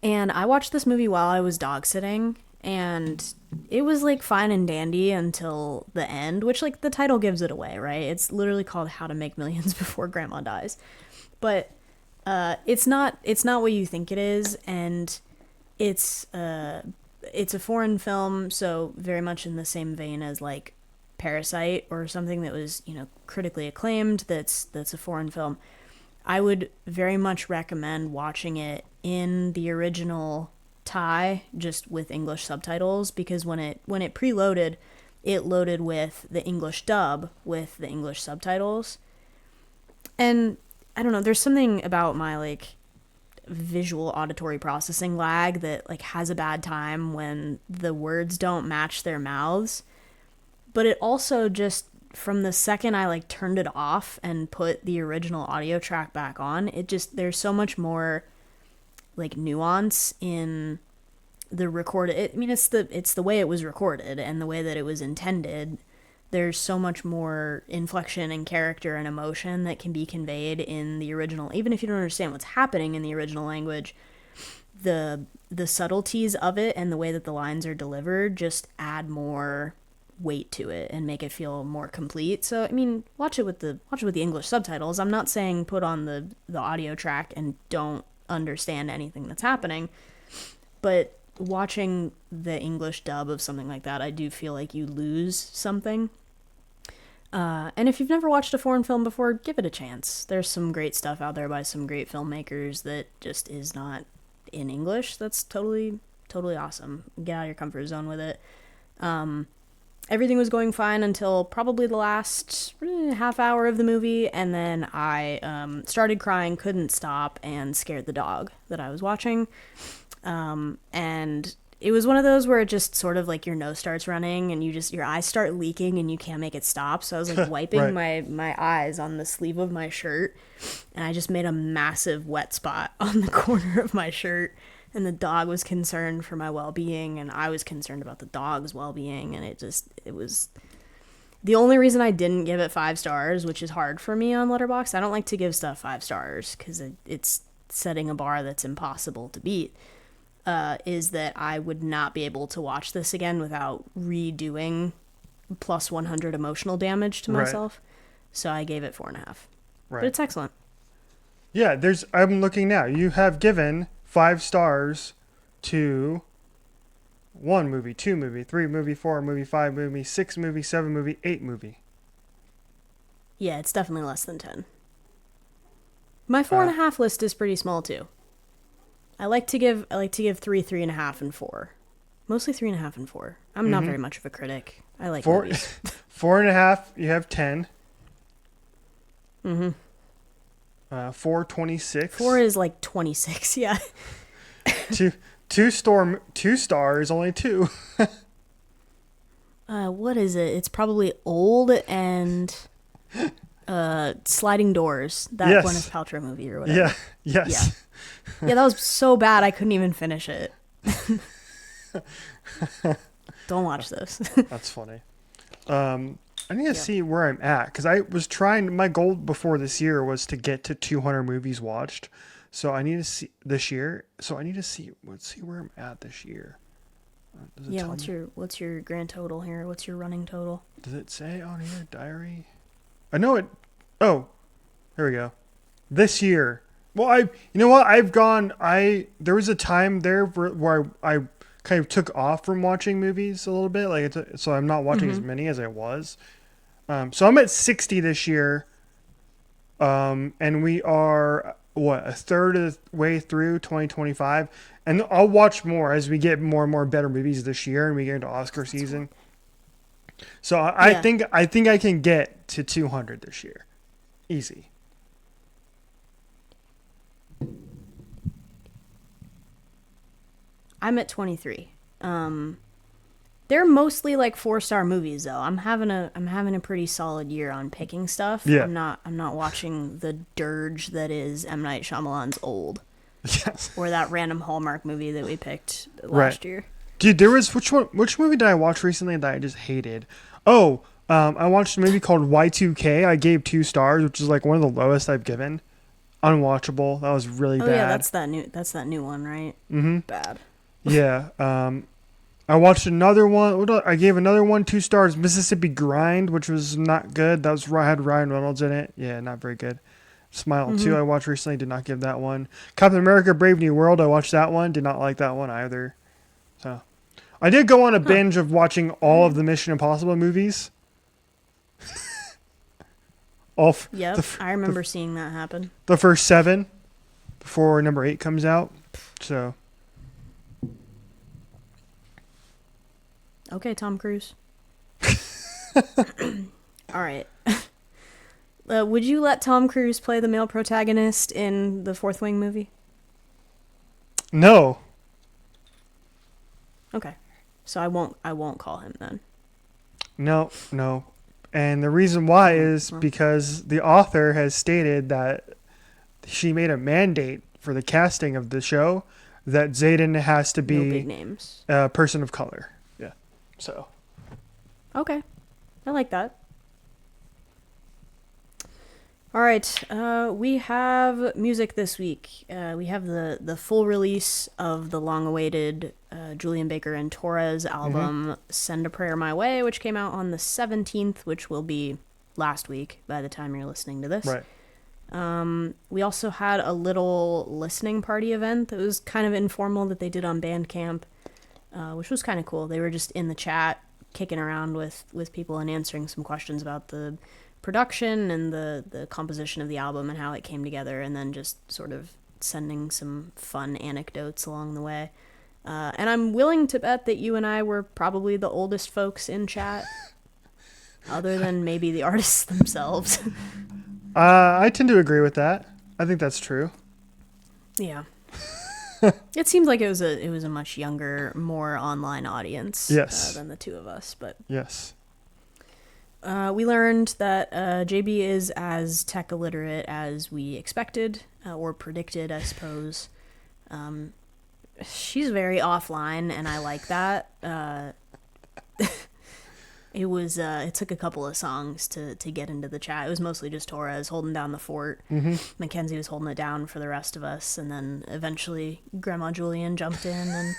Speaker 1: I watched this movie while I was dog sitting, and it was like fine and dandy until the end, which, like, the title gives it away, right? It's literally called How to Make Millions Before Grandma Dies. But it's not what you think it is, and it's a foreign film, so very much in the same vein as like Parasite or something that was, critically acclaimed, that's a foreign film. I would very much recommend watching it in the original Thai, just with English subtitles, because when it preloaded, it loaded with the English dub with the English subtitles. And I don't know, there's something about my like visual auditory processing lag that like has a bad time when the words don't match their mouths. But it also just, from the second I like turned it off and put the original audio track back on, there's so much more like nuance in the recorded. It's the way it was recorded and the way that it was intended. There's so much more inflection and character and emotion that can be conveyed in the original, even if you don't understand what's happening in the original language. The subtleties of it and the way that the lines are delivered just add more weight to it and make it feel more complete. So watch it with the English subtitles. I'm not saying put on the audio track and don't understand anything that's happening, but watching the English dub of something like that, I do feel like you lose something. And if you've never watched a foreign film before, give it a chance. There's some great stuff out there by some great filmmakers that just is not in English. That's totally awesome. Get out of your comfort zone with it. Everything was going fine until probably the last half hour of the movie, and then I started crying, couldn't stop, and scared the dog that I was watching. And it was one of those where it just sort of like your nose starts running and your eyes start leaking and you can't make it stop. So I was like wiping
Speaker 2: right.
Speaker 1: my eyes on the sleeve of my shirt, and I just made a massive wet spot on the corner of my shirt. And the dog was concerned for my well-being, and I was concerned about the dog's well-being, and it was the only reason I didn't give it 5 stars, which is hard for me on Letterboxd. I don't like to give stuff 5 stars because it's setting a bar that's impossible to beat, is that I would not be able to watch this again without redoing plus 100 emotional damage to myself. Right. So I gave it 4.5. Right. But it's excellent.
Speaker 2: Yeah, I'm looking now. You have given 5 stars to 1 movie, 2 movie, 3 movie, 4 movie, 5 movie, 6 movie, 7 movie, 8 movie.
Speaker 1: Yeah, it's definitely less than 10. My 4.5 list is pretty small too. I like to give 3, 3.5, and 4. Mostly 3.5 and 4. I'm not very much of a critic. I like
Speaker 2: 4,
Speaker 1: movies.
Speaker 2: 4.5. You have 10.
Speaker 1: 4.26. 4 is like 26. Yeah.
Speaker 2: two stars, only 2.
Speaker 1: What is it? It's probably old and Sliding Doors, that
Speaker 2: Yes.
Speaker 1: Gwyneth Paltrow movie or whatever.
Speaker 2: Yeah. Yes.
Speaker 1: Yeah, that was so bad I couldn't even finish it. Don't watch those.
Speaker 2: That's funny. I need to see where I'm at because I was trying. My goal before this year was to get to 200 movies watched. So I need to see this year. So I need to see. Let's see where I'm at this year. Does it
Speaker 1: Yeah,
Speaker 2: tell me?
Speaker 1: what's your grand total here? What's your running total?
Speaker 2: Does it say on here diary? I know it. Oh, here we go. This year. Well, you know what? There was a time there where I kind of took off from watching movies a little bit. So I'm not watching as many as I was. So I'm at 60 this year. And we are, a third of the way through 2025. And I'll watch more as we get more and more better movies this year and we get into Oscar season. So I think I can get to 200 this year. Easy.
Speaker 1: I'm at 23. They're mostly like 4-star movies though. I'm having a pretty solid year on picking stuff.
Speaker 2: Yeah.
Speaker 1: I'm not watching the dirge that is M. Night Shyamalan's Old.
Speaker 2: Yes.
Speaker 1: Or that random Hallmark movie that we picked last year.
Speaker 2: Dude, there was which movie did I watch recently that I just hated? Oh, I watched a movie called Y2K. I gave 2 stars, which is like one of the lowest I've given. Unwatchable. That was really bad.
Speaker 1: Oh yeah, that's that new one, right?
Speaker 2: Mm-hmm.
Speaker 1: Bad.
Speaker 2: Yeah. I watched another one. I gave another one 2 stars. Mississippi Grind, which was not good. That had Ryan Reynolds in it. Yeah, not very good. Smile 2 I watched recently. Did not give that one. Captain America Brave New World. I watched that one. Did not like that one either. So I did go on a binge of watching all of the Mission Impossible movies.
Speaker 1: Yep, I remember seeing that happen.
Speaker 2: The first 7 before number 8 comes out. So.
Speaker 1: Okay, Tom Cruise. All right. Would you let Tom Cruise play the male protagonist in the Fourth Wing movie?
Speaker 2: No.
Speaker 1: Okay. So I won't call him then.
Speaker 2: No. And the reason why is because the author has stated that she made a mandate for the casting of the show that Zayden has to be
Speaker 1: no big names.
Speaker 2: A person of color. Yeah. So.
Speaker 1: Okay. I like that. All right, we have music this week. We have the full release of the long-awaited Julien Baker and Torres album, Send a Prayer My Way, which came out on the 17th, which will be last week by the time you're listening to this.
Speaker 2: Right.
Speaker 1: We also had a little listening party event that was kind of informal that they did on Bandcamp, which was kind of cool. They were just in the chat, kicking around with people and answering some questions about the production and the composition of the album and how it came together, and then just sort of sending some fun anecdotes along the way. And I'm willing to bet that you and I were probably the oldest folks in chat, other than maybe the artists themselves.
Speaker 2: I tend to agree with that. I think that's true.
Speaker 1: Yeah. It seems like it was a much younger, more online audience than the two of us, but
Speaker 2: yes.
Speaker 1: We learned that JB is as tech illiterate as we expected, or predicted, I suppose. She's very offline, and I like that. It took a couple of songs to get into the chat. It was mostly just Torres holding down the fort. Mackenzie was holding it down for the rest of us, and then eventually Grandma Julien jumped in and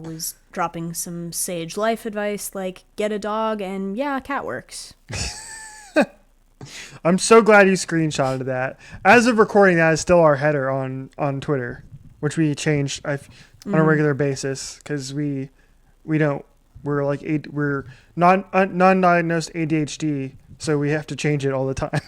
Speaker 1: was dropping some sage life advice like get a dog and yeah, cat works.
Speaker 2: I'm so glad you screenshotted that. As of recording, that is still our header on Twitter, which we changed on a regular basis because we're non-diagnosed ADHD, so we have to change it all the time.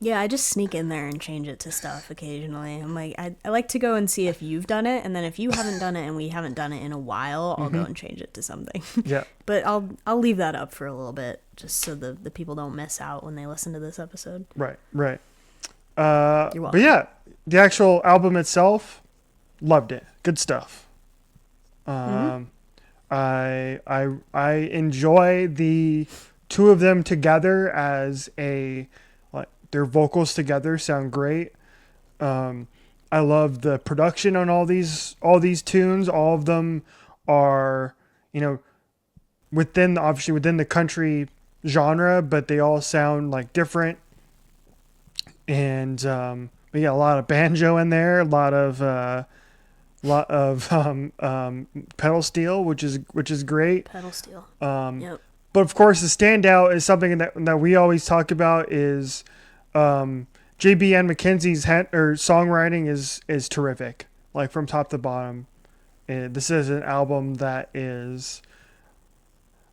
Speaker 1: Yeah, I just sneak in there and change it to stuff occasionally. I'm like, I like to go and see if you've done it, and then if you haven't done it and we haven't done it in a while, I'll go and change it to something.
Speaker 2: Yeah.
Speaker 1: But I'll leave that up for a little bit, just so the people don't miss out when they listen to this episode.
Speaker 2: Right. You're
Speaker 1: welcome.
Speaker 2: But yeah, the actual album itself, loved it. Good stuff. I enjoy the two of them together as a like their vocals together sound great. Um, I love the production on all these tunes. All of them are, you know, obviously within the country genre, but they all sound like different. And we got a lot of banjo in there, a lot of pedal steel, which is great.
Speaker 1: Pedal steel.
Speaker 2: Um,
Speaker 1: Yep.
Speaker 2: but of course, the standout is something that we always talk about is JB and McKenzie's songwriting is terrific, like from top to bottom. And this is an album that is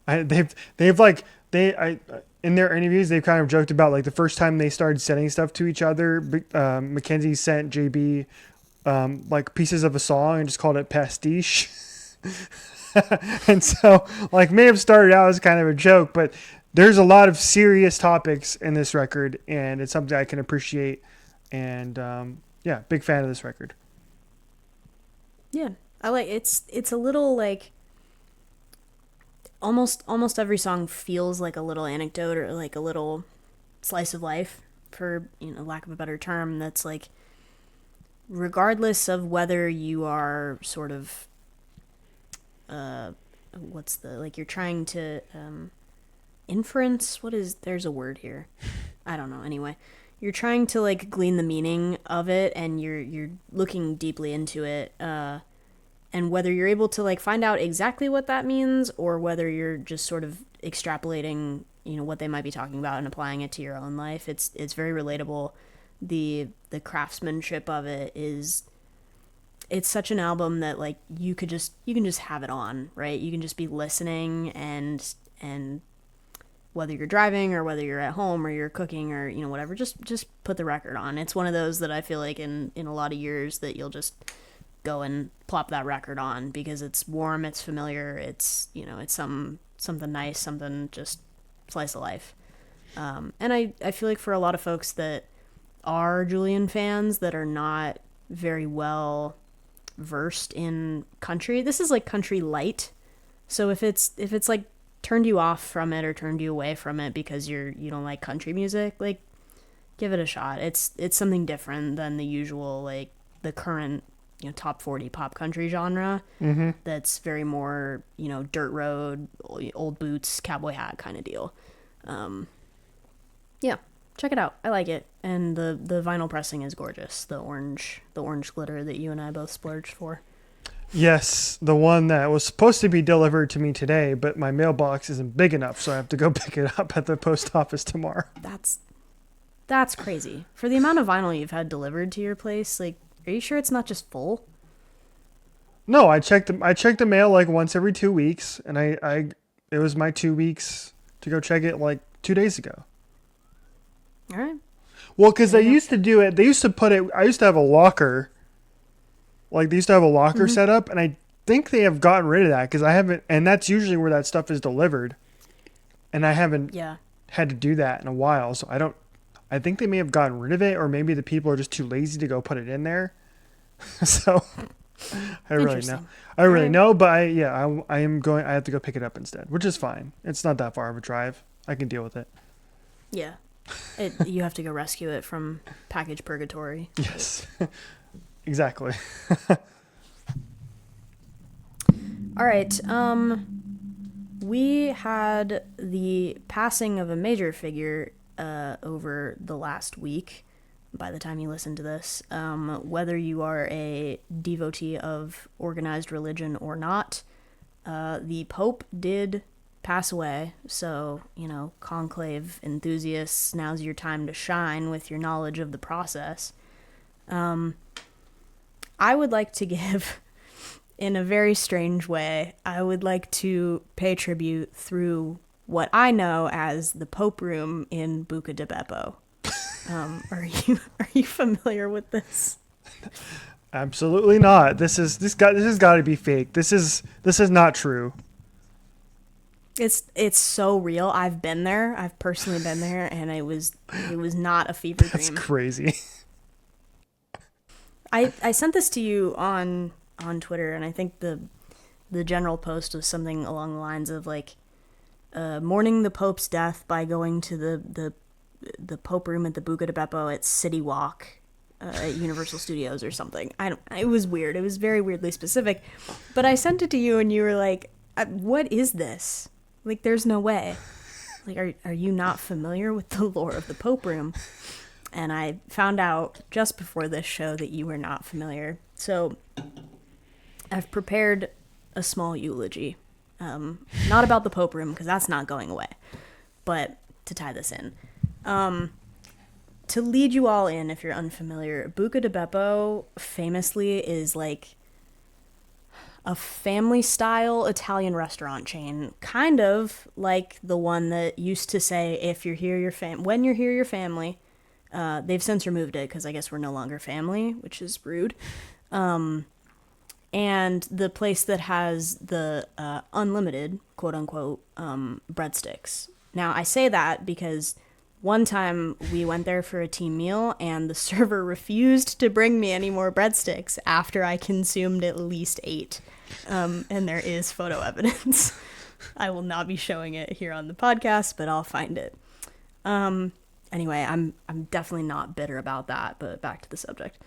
Speaker 2: they've like they I in their interviews they've kind of joked about like the first time they started sending stuff to each other. Mackenzie sent JB like pieces of a song and just called it pastiche. And so like may have started out as kind of a joke, but there's a lot of serious topics in this record, and it's something I can appreciate. And yeah, big fan of this record.
Speaker 1: Yeah. I like it's a little like almost every song feels like a little anecdote or like a little slice of life, for lack of a better term, that's like regardless of whether you are sort of what's the like you're trying to inference, there's a word here, I don't know, anyway, you're trying to like glean the meaning of it, and you're looking deeply into it, and whether you're able to like find out exactly what that means, or whether you're just sort of extrapolating what they might be talking about and applying it to your own life, it's very relatable. The craftsmanship of it is, it's such an album that like you can just have it on, right? You can just be listening, and whether you're driving or whether you're at home or you're cooking or whatever, just put the record on. It's one of those that I feel like in a lot of years that you'll just go and plop that record on because it's warm, it's familiar, it's it's something nice, something just slice of life. And I feel like for a lot of folks that are Julien fans that are not very well versed in country, this is like country light. So if it's like turned you off from it or turned you away from it because you don't like country music, like give it a shot. It's something different than the usual like the current top 40 pop country genre.
Speaker 2: Mm-hmm.
Speaker 1: That's very more dirt road, old boots, cowboy hat kind of deal. Yeah, check it out. I like it, and the vinyl pressing is gorgeous. The orange glitter that you and I both splurged for.
Speaker 2: Yes, the one that was supposed to be delivered to me today, but my mailbox isn't big enough, so I have to go pick it up at the post office tomorrow.
Speaker 1: That's crazy. For the amount of vinyl you've had delivered to your place, like, are you sure it's not just full?
Speaker 2: No, I checked the mail like once every 2 weeks, and it was my 2 weeks to go check it like 2 days ago.
Speaker 1: All right.
Speaker 2: Well, because they used to do it. They used to put it. I used to have a locker. Like they used to have a locker set up, and I think they have gotten rid of that because I haven't. And that's usually where that stuff is delivered, and I haven't had to do that in a while. So I don't. I think they may have gotten rid of it, or maybe the people are just too lazy to go put it in there. So I really know. I really know, but I am going. I have to go pick it up instead, which is fine. It's not that far of a drive. I can deal with it.
Speaker 1: Yeah. You have to go rescue it from package purgatory.
Speaker 2: Yes. Exactly.
Speaker 1: All right. We had the passing of a major figure over the last week. By the time you listen to this, whether you are a devotee of organized religion or not, the Pope did pass away. So, conclave enthusiasts, now's your time to shine with your knowledge of the process. I would like to give, in a very strange way, I would like to pay tribute through what I know as the Pope Room in Buca di Beppo. Are you familiar with this?
Speaker 2: Absolutely not. This has got to be fake. This is not true.
Speaker 1: It's so real. I've been there. I've personally been there, and it was not a fever dream.
Speaker 2: That's crazy.
Speaker 1: I sent this to you on Twitter, and I think the the general post was something along the lines of like, mourning the Pope's death by going to the Pope room at the Buca di Beppo at City Walk at Universal Studios or something. It was weird. It was very weirdly specific. But I sent it to you and you were like, what is this? Like, there's no way. Like, are you not familiar with the lore of the Pope room? And I found out just before this show that you were not familiar. So I've prepared a small eulogy. Not about the Pope room, because that's not going away. But to tie this in. To lead you all in, if you're unfamiliar, Buca di Beppo famously is like a family-style Italian restaurant chain, kind of like the one that used to say, if you're here, when you're here, your family. They've since removed it because I guess we're no longer family, which is rude. And the place that has the unlimited, quote-unquote, breadsticks. Now, I say that because one time we went there for a team meal and the server refused to bring me any more breadsticks after I consumed at least 8. And there is photo evidence. I will not be showing it here on the podcast, but I'll find it. Anyway, I'm definitely not bitter about that, but back to the subject.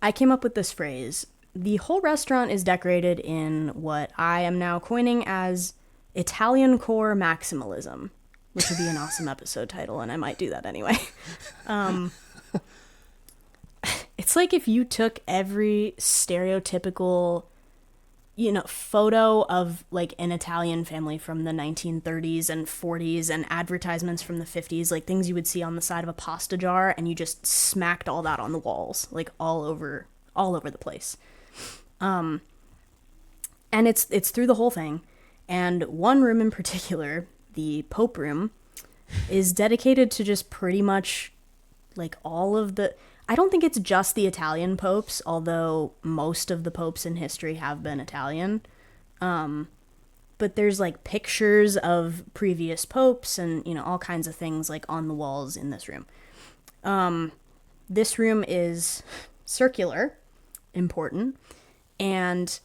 Speaker 1: I came up with this phrase. The whole restaurant is decorated in what I am now coining as Italiancore maximalism, which would be an awesome episode title, and I might do that anyway. It's like if you took every stereotypical, photo of like an Italian family from the 1930s and 40s and advertisements from the 50s, like things you would see on the side of a pasta jar, and you just smacked all that on the walls, like all over the place. And it's through the whole thing. And one room in particular, the Pope room, is dedicated to just pretty much like all of the... I don't think it's just the Italian popes, although most of the popes in history have been Italian. But there's like pictures of previous popes and, all kinds of things like on the walls in this room. This room is circular, important, and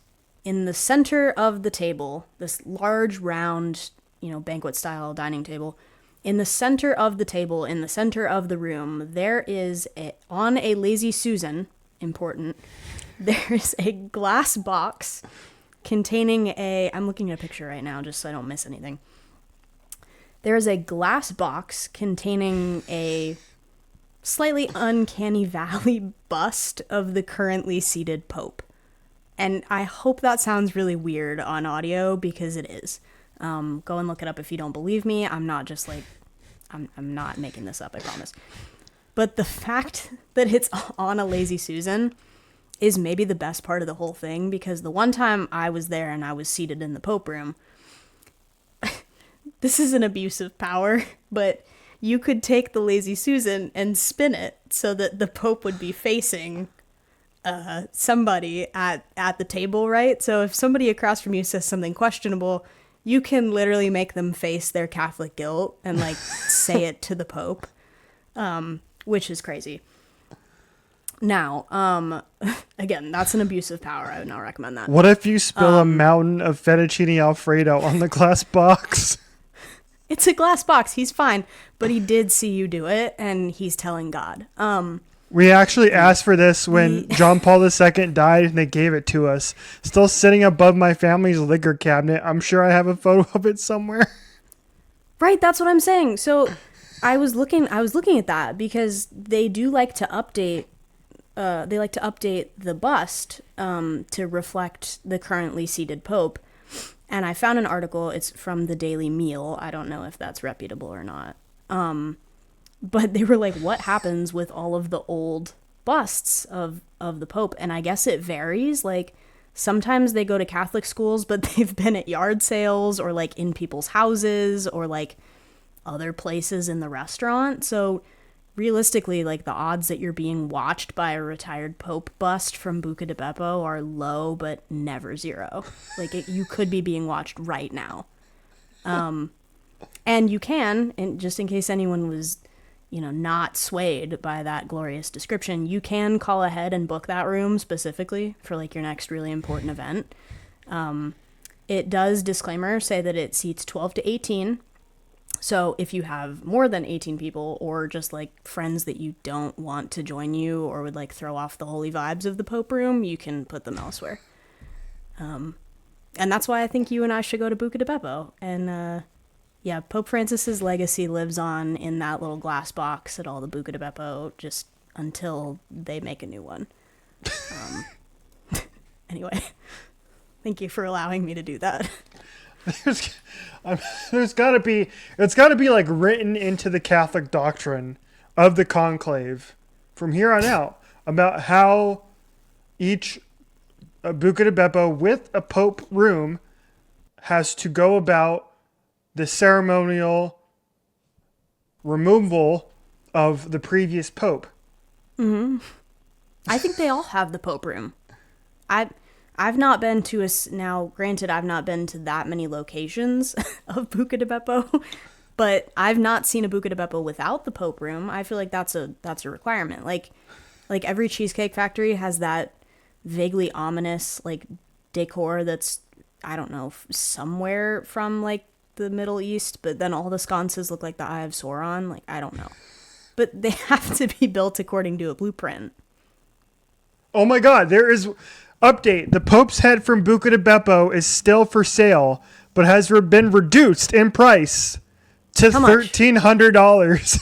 Speaker 1: in the center of the table, this large round, banquet style dining table, in the center of the table, in the center of the room, there is on a Lazy Susan, important, there is a glass box containing I'm looking at a picture right now just so I don't miss anything. There is a glass box containing a slightly uncanny valley bust of the currently seated Pope. And I hope that sounds really weird on audio, because it is. Go and look it up if you don't believe me. I'm not just like, I'm not making this up, I promise. But the fact that it's on a Lazy Susan is maybe the best part of the whole thing, because the one time I was there and I was seated in the Pope room, this is an abuse of power, but you could take the Lazy Susan and spin it so that the Pope would be facing somebody at the table, right? So if somebody across from you says something questionable, you can literally make them face their Catholic guilt and like say it to the Pope, which is crazy. Now, again, that's an abuse of power. I would not recommend that.
Speaker 2: What if you spill a mountain of fettuccine Alfredo on the glass box?
Speaker 1: It's a glass box. He's fine, but he did see you do it, and he's telling God.
Speaker 2: We actually asked for this when John Paul II died, and they gave it to us. Still sitting above my family's liquor cabinet. I'm sure I have a photo of it somewhere.
Speaker 1: Right, that's what I'm saying. So I was looking at that because they do like to update. They like to update the bust to reflect the currently seated Pope. And I found an article. It's from the Daily Meal. I don't know if that's reputable or not. But they were like, what happens with all of the old busts of the Pope? And I guess it varies. Like, sometimes they go to Catholic schools, but they've been at yard sales or like in people's houses or like other places in the restaurant. So realistically, like, the odds that you're being watched by a retired Pope bust from Buca di Beppo are low, but never zero. Like, you could be being watched right now. And you can, and just in case anyone was not swayed by that glorious description, you can call ahead and book that room specifically for like your next really important event. It does, disclaimer, say that it seats 12 to 18. So if you have more than 18 people or just like friends that you don't want to join you or would like throw off the holy vibes of the Pope room, you can put them elsewhere. And that's why I think you and I should go to Buca di Beppo. And yeah, Pope Francis's legacy lives on in that little glass box at all the Buca di Beppo just until they make a new one. Anyway, thank you for allowing me to do that.
Speaker 2: There's got to be, it's got to be like written into the Catholic doctrine of the conclave from here on out about how each Buca di Beppo with a Pope room has to go about the ceremonial removal of the previous Pope.
Speaker 1: Mm-hmm. I think they all have the Pope room. I've not been to now granted I've not been to that many locations of Buca di Beppo, but I've not seen a Buca di Beppo without the Pope room. I feel like that's a requirement. Like every Cheesecake Factory has that vaguely ominous like decor that's, I don't know, somewhere from like the Middle East, but then all the sconces look like the Eye of Sauron. Like, I don't know. But they have to be built according to a blueprint.
Speaker 2: Oh my God, there is... Update. The Pope's head from Buca di Beppo is still for sale, but has been reduced in price to $1,300.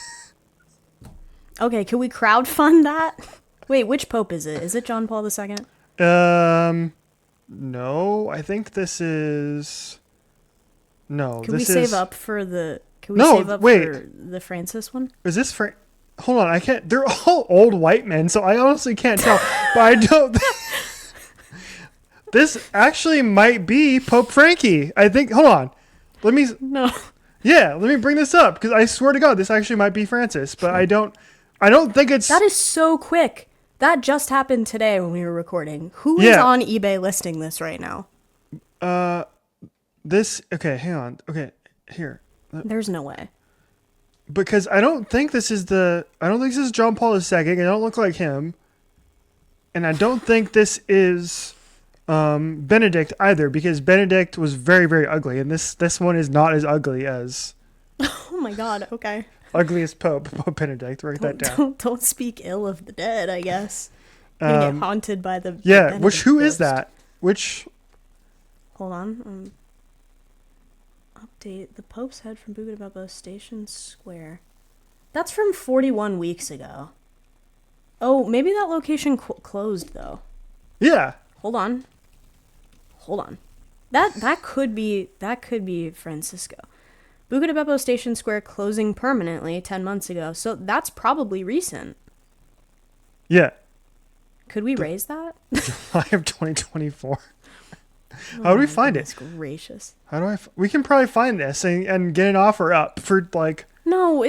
Speaker 1: Okay, can we crowdfund that? Wait, which Pope is it? Is it John Paul II?
Speaker 2: No, I think this is... No,
Speaker 1: Can
Speaker 2: this
Speaker 1: we
Speaker 2: is...
Speaker 1: save up for the... Can we save up for the Francis one?
Speaker 2: Is this Hold on, I can't... They're all old white men, so I honestly can't tell. But I don't... This actually might be Pope Frankie. I think... Hold on.
Speaker 1: No.
Speaker 2: Yeah, let me bring this up, because I swear to God, this actually might be Francis, but I don't think it's...
Speaker 1: That is so quick. That just happened today when we were recording. Who is on eBay listing this right now?
Speaker 2: Okay, hang on. Okay, here.
Speaker 1: There's no way.
Speaker 2: Because I don't think this is John Paul II. I don't look like him. And I don't think this is Benedict either, because Benedict was very, very ugly, and this one is not as ugly as...
Speaker 1: Oh my God, okay.
Speaker 2: Ugliest Pope Benedict. Write that down.
Speaker 1: Don't speak ill of the dead, I guess. You're gonna get haunted by the...
Speaker 2: Yeah,
Speaker 1: the
Speaker 2: who is that?
Speaker 1: Hold on. Update. The Pope's head from Buca di Beppo Station Square. That's from 41 weeks ago. Oh, maybe that location closed, though.
Speaker 2: Yeah.
Speaker 1: Hold on. That could be Francisco. Buca di Beppo Station Square closing permanently 10 months ago. So that's probably recent.
Speaker 2: Yeah.
Speaker 1: Could we raise that?
Speaker 2: July of 2024. How do we find it?
Speaker 1: Gracious.
Speaker 2: We can probably find this and get an offer up for like...
Speaker 1: No,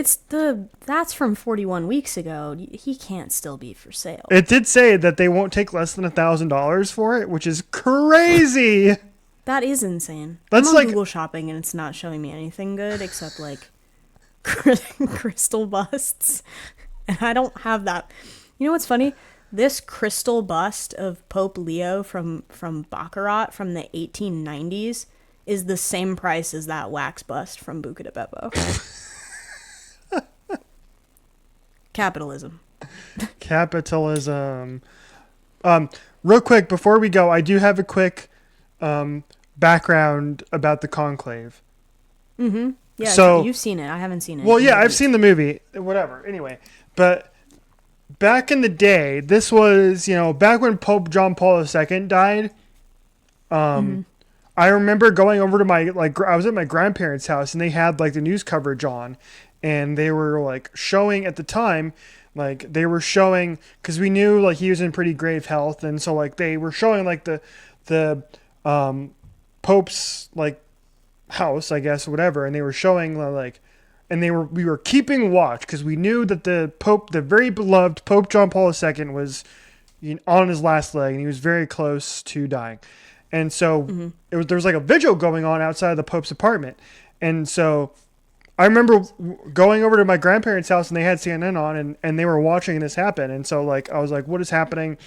Speaker 1: that's from 41 weeks ago. He can't still be for sale.
Speaker 2: It did say that they won't take less than $1,000 for it, which is crazy.
Speaker 1: That is insane.
Speaker 2: That's
Speaker 1: I'm on
Speaker 2: like
Speaker 1: Google Shopping and it's not showing me anything good except like crystal busts. And I don't have that. You know what's funny? This crystal bust of Pope Leo from Baccarat from the 1890s is the same price as that wax bust from Buca di Beppo. Capitalism.
Speaker 2: Real quick, before we go, I do have a quick background about the Conclave.
Speaker 1: Mm-hmm. Yeah,
Speaker 2: so
Speaker 1: you've seen it. I haven't seen it.
Speaker 2: Well, yeah, I've seen the movie. Whatever. Anyway, but back in the day, this was, back when Pope John Paul II died, I remember going over to I was at my grandparents' house, and they had, the news coverage on, and they were, showing at the time, because we knew, he was in pretty grave health, and so, they were showing, the Pope's, house, I guess, or whatever, and they were showing, we were keeping watch, because we knew that the Pope, the very beloved Pope John Paul II was on his last leg, and he was very close to dying. And so there was a vigil going on outside of the Pope's apartment. And so I remember going over to my grandparents' house and they had CNN on and they were watching this happen. And so like, I was like, what is happening?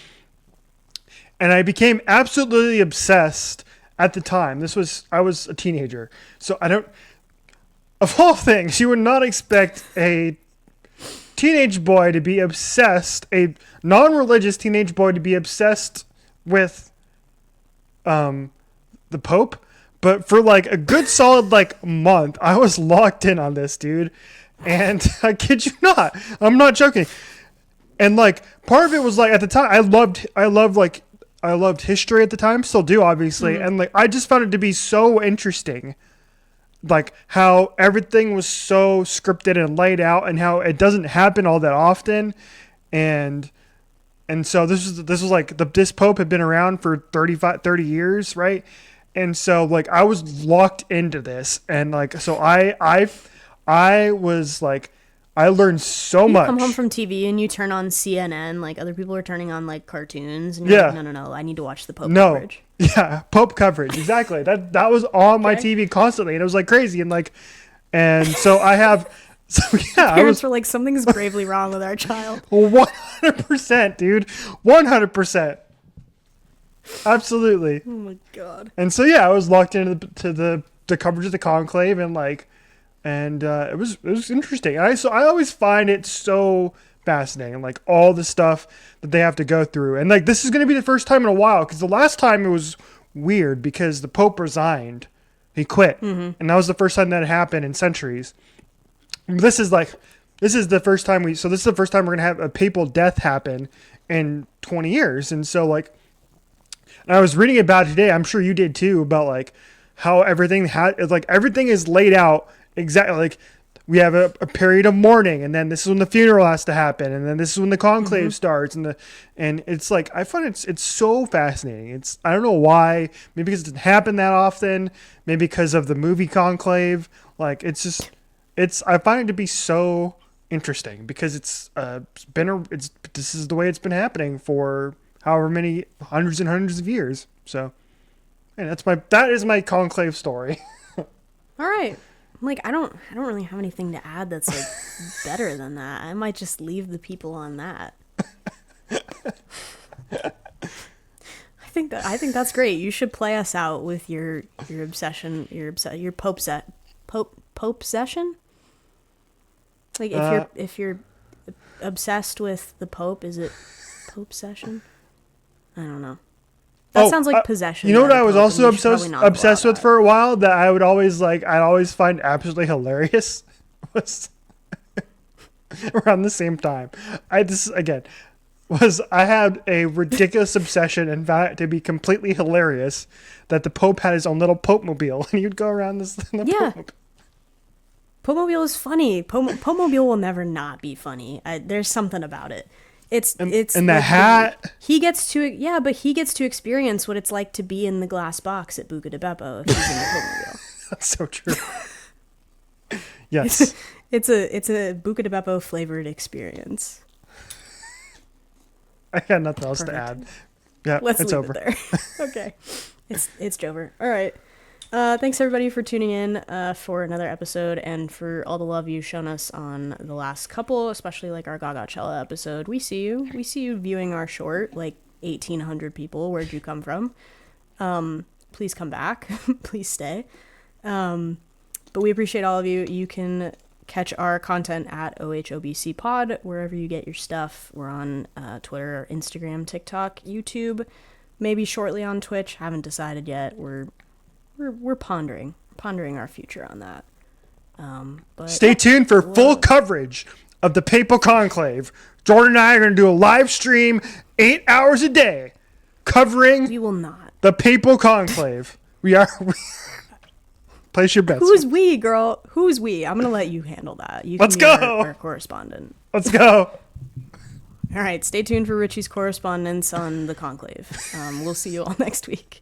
Speaker 2: And I became absolutely obsessed at the time. I was a teenager. So of all things, you would not expect a teenage boy to be obsessed, a non-religious teenage boy to be obsessed with the Pope. But for like a good solid like month, I was locked in on this, dude. And I kid you not, I'm not joking. And like part of it was like at the time I loved history at the time, still do obviously. And like I just found it to be so interesting. Like how everything was so scripted and laid out and how it doesn't happen all that often. And so this was like this Pope had been around for 30 years, right? And so like I was locked into this and like so I was like I learned so much.
Speaker 1: You come home from TV and you turn on CNN, like other people are turning on like cartoons and you're like, no, I need to watch the Pope coverage.
Speaker 2: Yeah, Pope coverage. Exactly. That was on my TV constantly and it was like crazy and so I have so yeah,
Speaker 1: parents were like something's gravely wrong with our child.
Speaker 2: 100%, dude. 100%. Absolutely.
Speaker 1: Oh my god.
Speaker 2: And so yeah, I was locked into the coverage of the Conclave and it was interesting. And I always find it so fascinating, like all the stuff that they have to go through. And like this is going to be the first time in a while because the last time it was weird because the Pope resigned, he quit, and that was the first time that happened in centuries. This is the first time we're going to have a papal death happen in 20 years, and so like. And I was reading about it today, I'm sure you did too, about like how everything is laid out exactly. Like we have a period of mourning and then this is when the funeral has to happen. And then this is when the conclave starts and it's like, I find it's so fascinating. I don't know why, maybe because it doesn't happen that often, maybe because of the movie Conclave. Like I find it to be so interesting because this is the way it's been happening for however many hundreds and hundreds of years. So, and that is my Conclave story.
Speaker 1: All right. Like I don't really have anything to add that's like better than that. I might just leave the people on that. I think that's great. You should play us out with your obsession, your Pope session. Like if you're obsessed with the Pope, is it Pope session? I don't know. That sounds like possession.
Speaker 2: You know what I was also obsessed with for a while that I'd always find absolutely hilarious was around the same time. I had a ridiculous obsession and found it to be completely hilarious that the Pope had his own little Pope-mobile and he'd go around this Pope.
Speaker 1: Pope-mobile is funny. Pope-mobile will never not be funny. There's something about it. It's
Speaker 2: and
Speaker 1: the
Speaker 2: like hat.
Speaker 1: He gets to experience what it's like to be in the glass box at Buca di Beppo if he's in the Pope-mobile.
Speaker 2: That's so true. Yes.
Speaker 1: It's a Buca di Beppo flavored experience.
Speaker 2: I got nothing else to add. Yeah,
Speaker 1: Let's
Speaker 2: it's
Speaker 1: leave
Speaker 2: over.
Speaker 1: it there. Okay. It's over. All right. Thanks everybody for tuning in for another episode and for all the love you've shown us on the last couple, especially like our Gagacella episode. We see you viewing our short, like 1,800 people. Where'd you come from? Please come back. Please stay. But we appreciate all of you. You can catch our content at OHOBC Pod, wherever you get your stuff. We're on Twitter, Instagram, TikTok, YouTube, maybe shortly on Twitch. Haven't decided yet. We're pondering our future on that. But
Speaker 2: stay tuned for full coverage of the Papal Conclave. Jordan and I are going to do a live stream 8 hours a day covering
Speaker 1: we will not.
Speaker 2: The Papal Conclave. We place your bets.
Speaker 1: Who's we, girl? Who's we? I'm going to let you handle that. You can
Speaker 2: Let's
Speaker 1: be
Speaker 2: go.
Speaker 1: Our correspondent.
Speaker 2: Let's go.
Speaker 1: All right, stay tuned for Richie's correspondence on the Conclave. We'll see you all next week.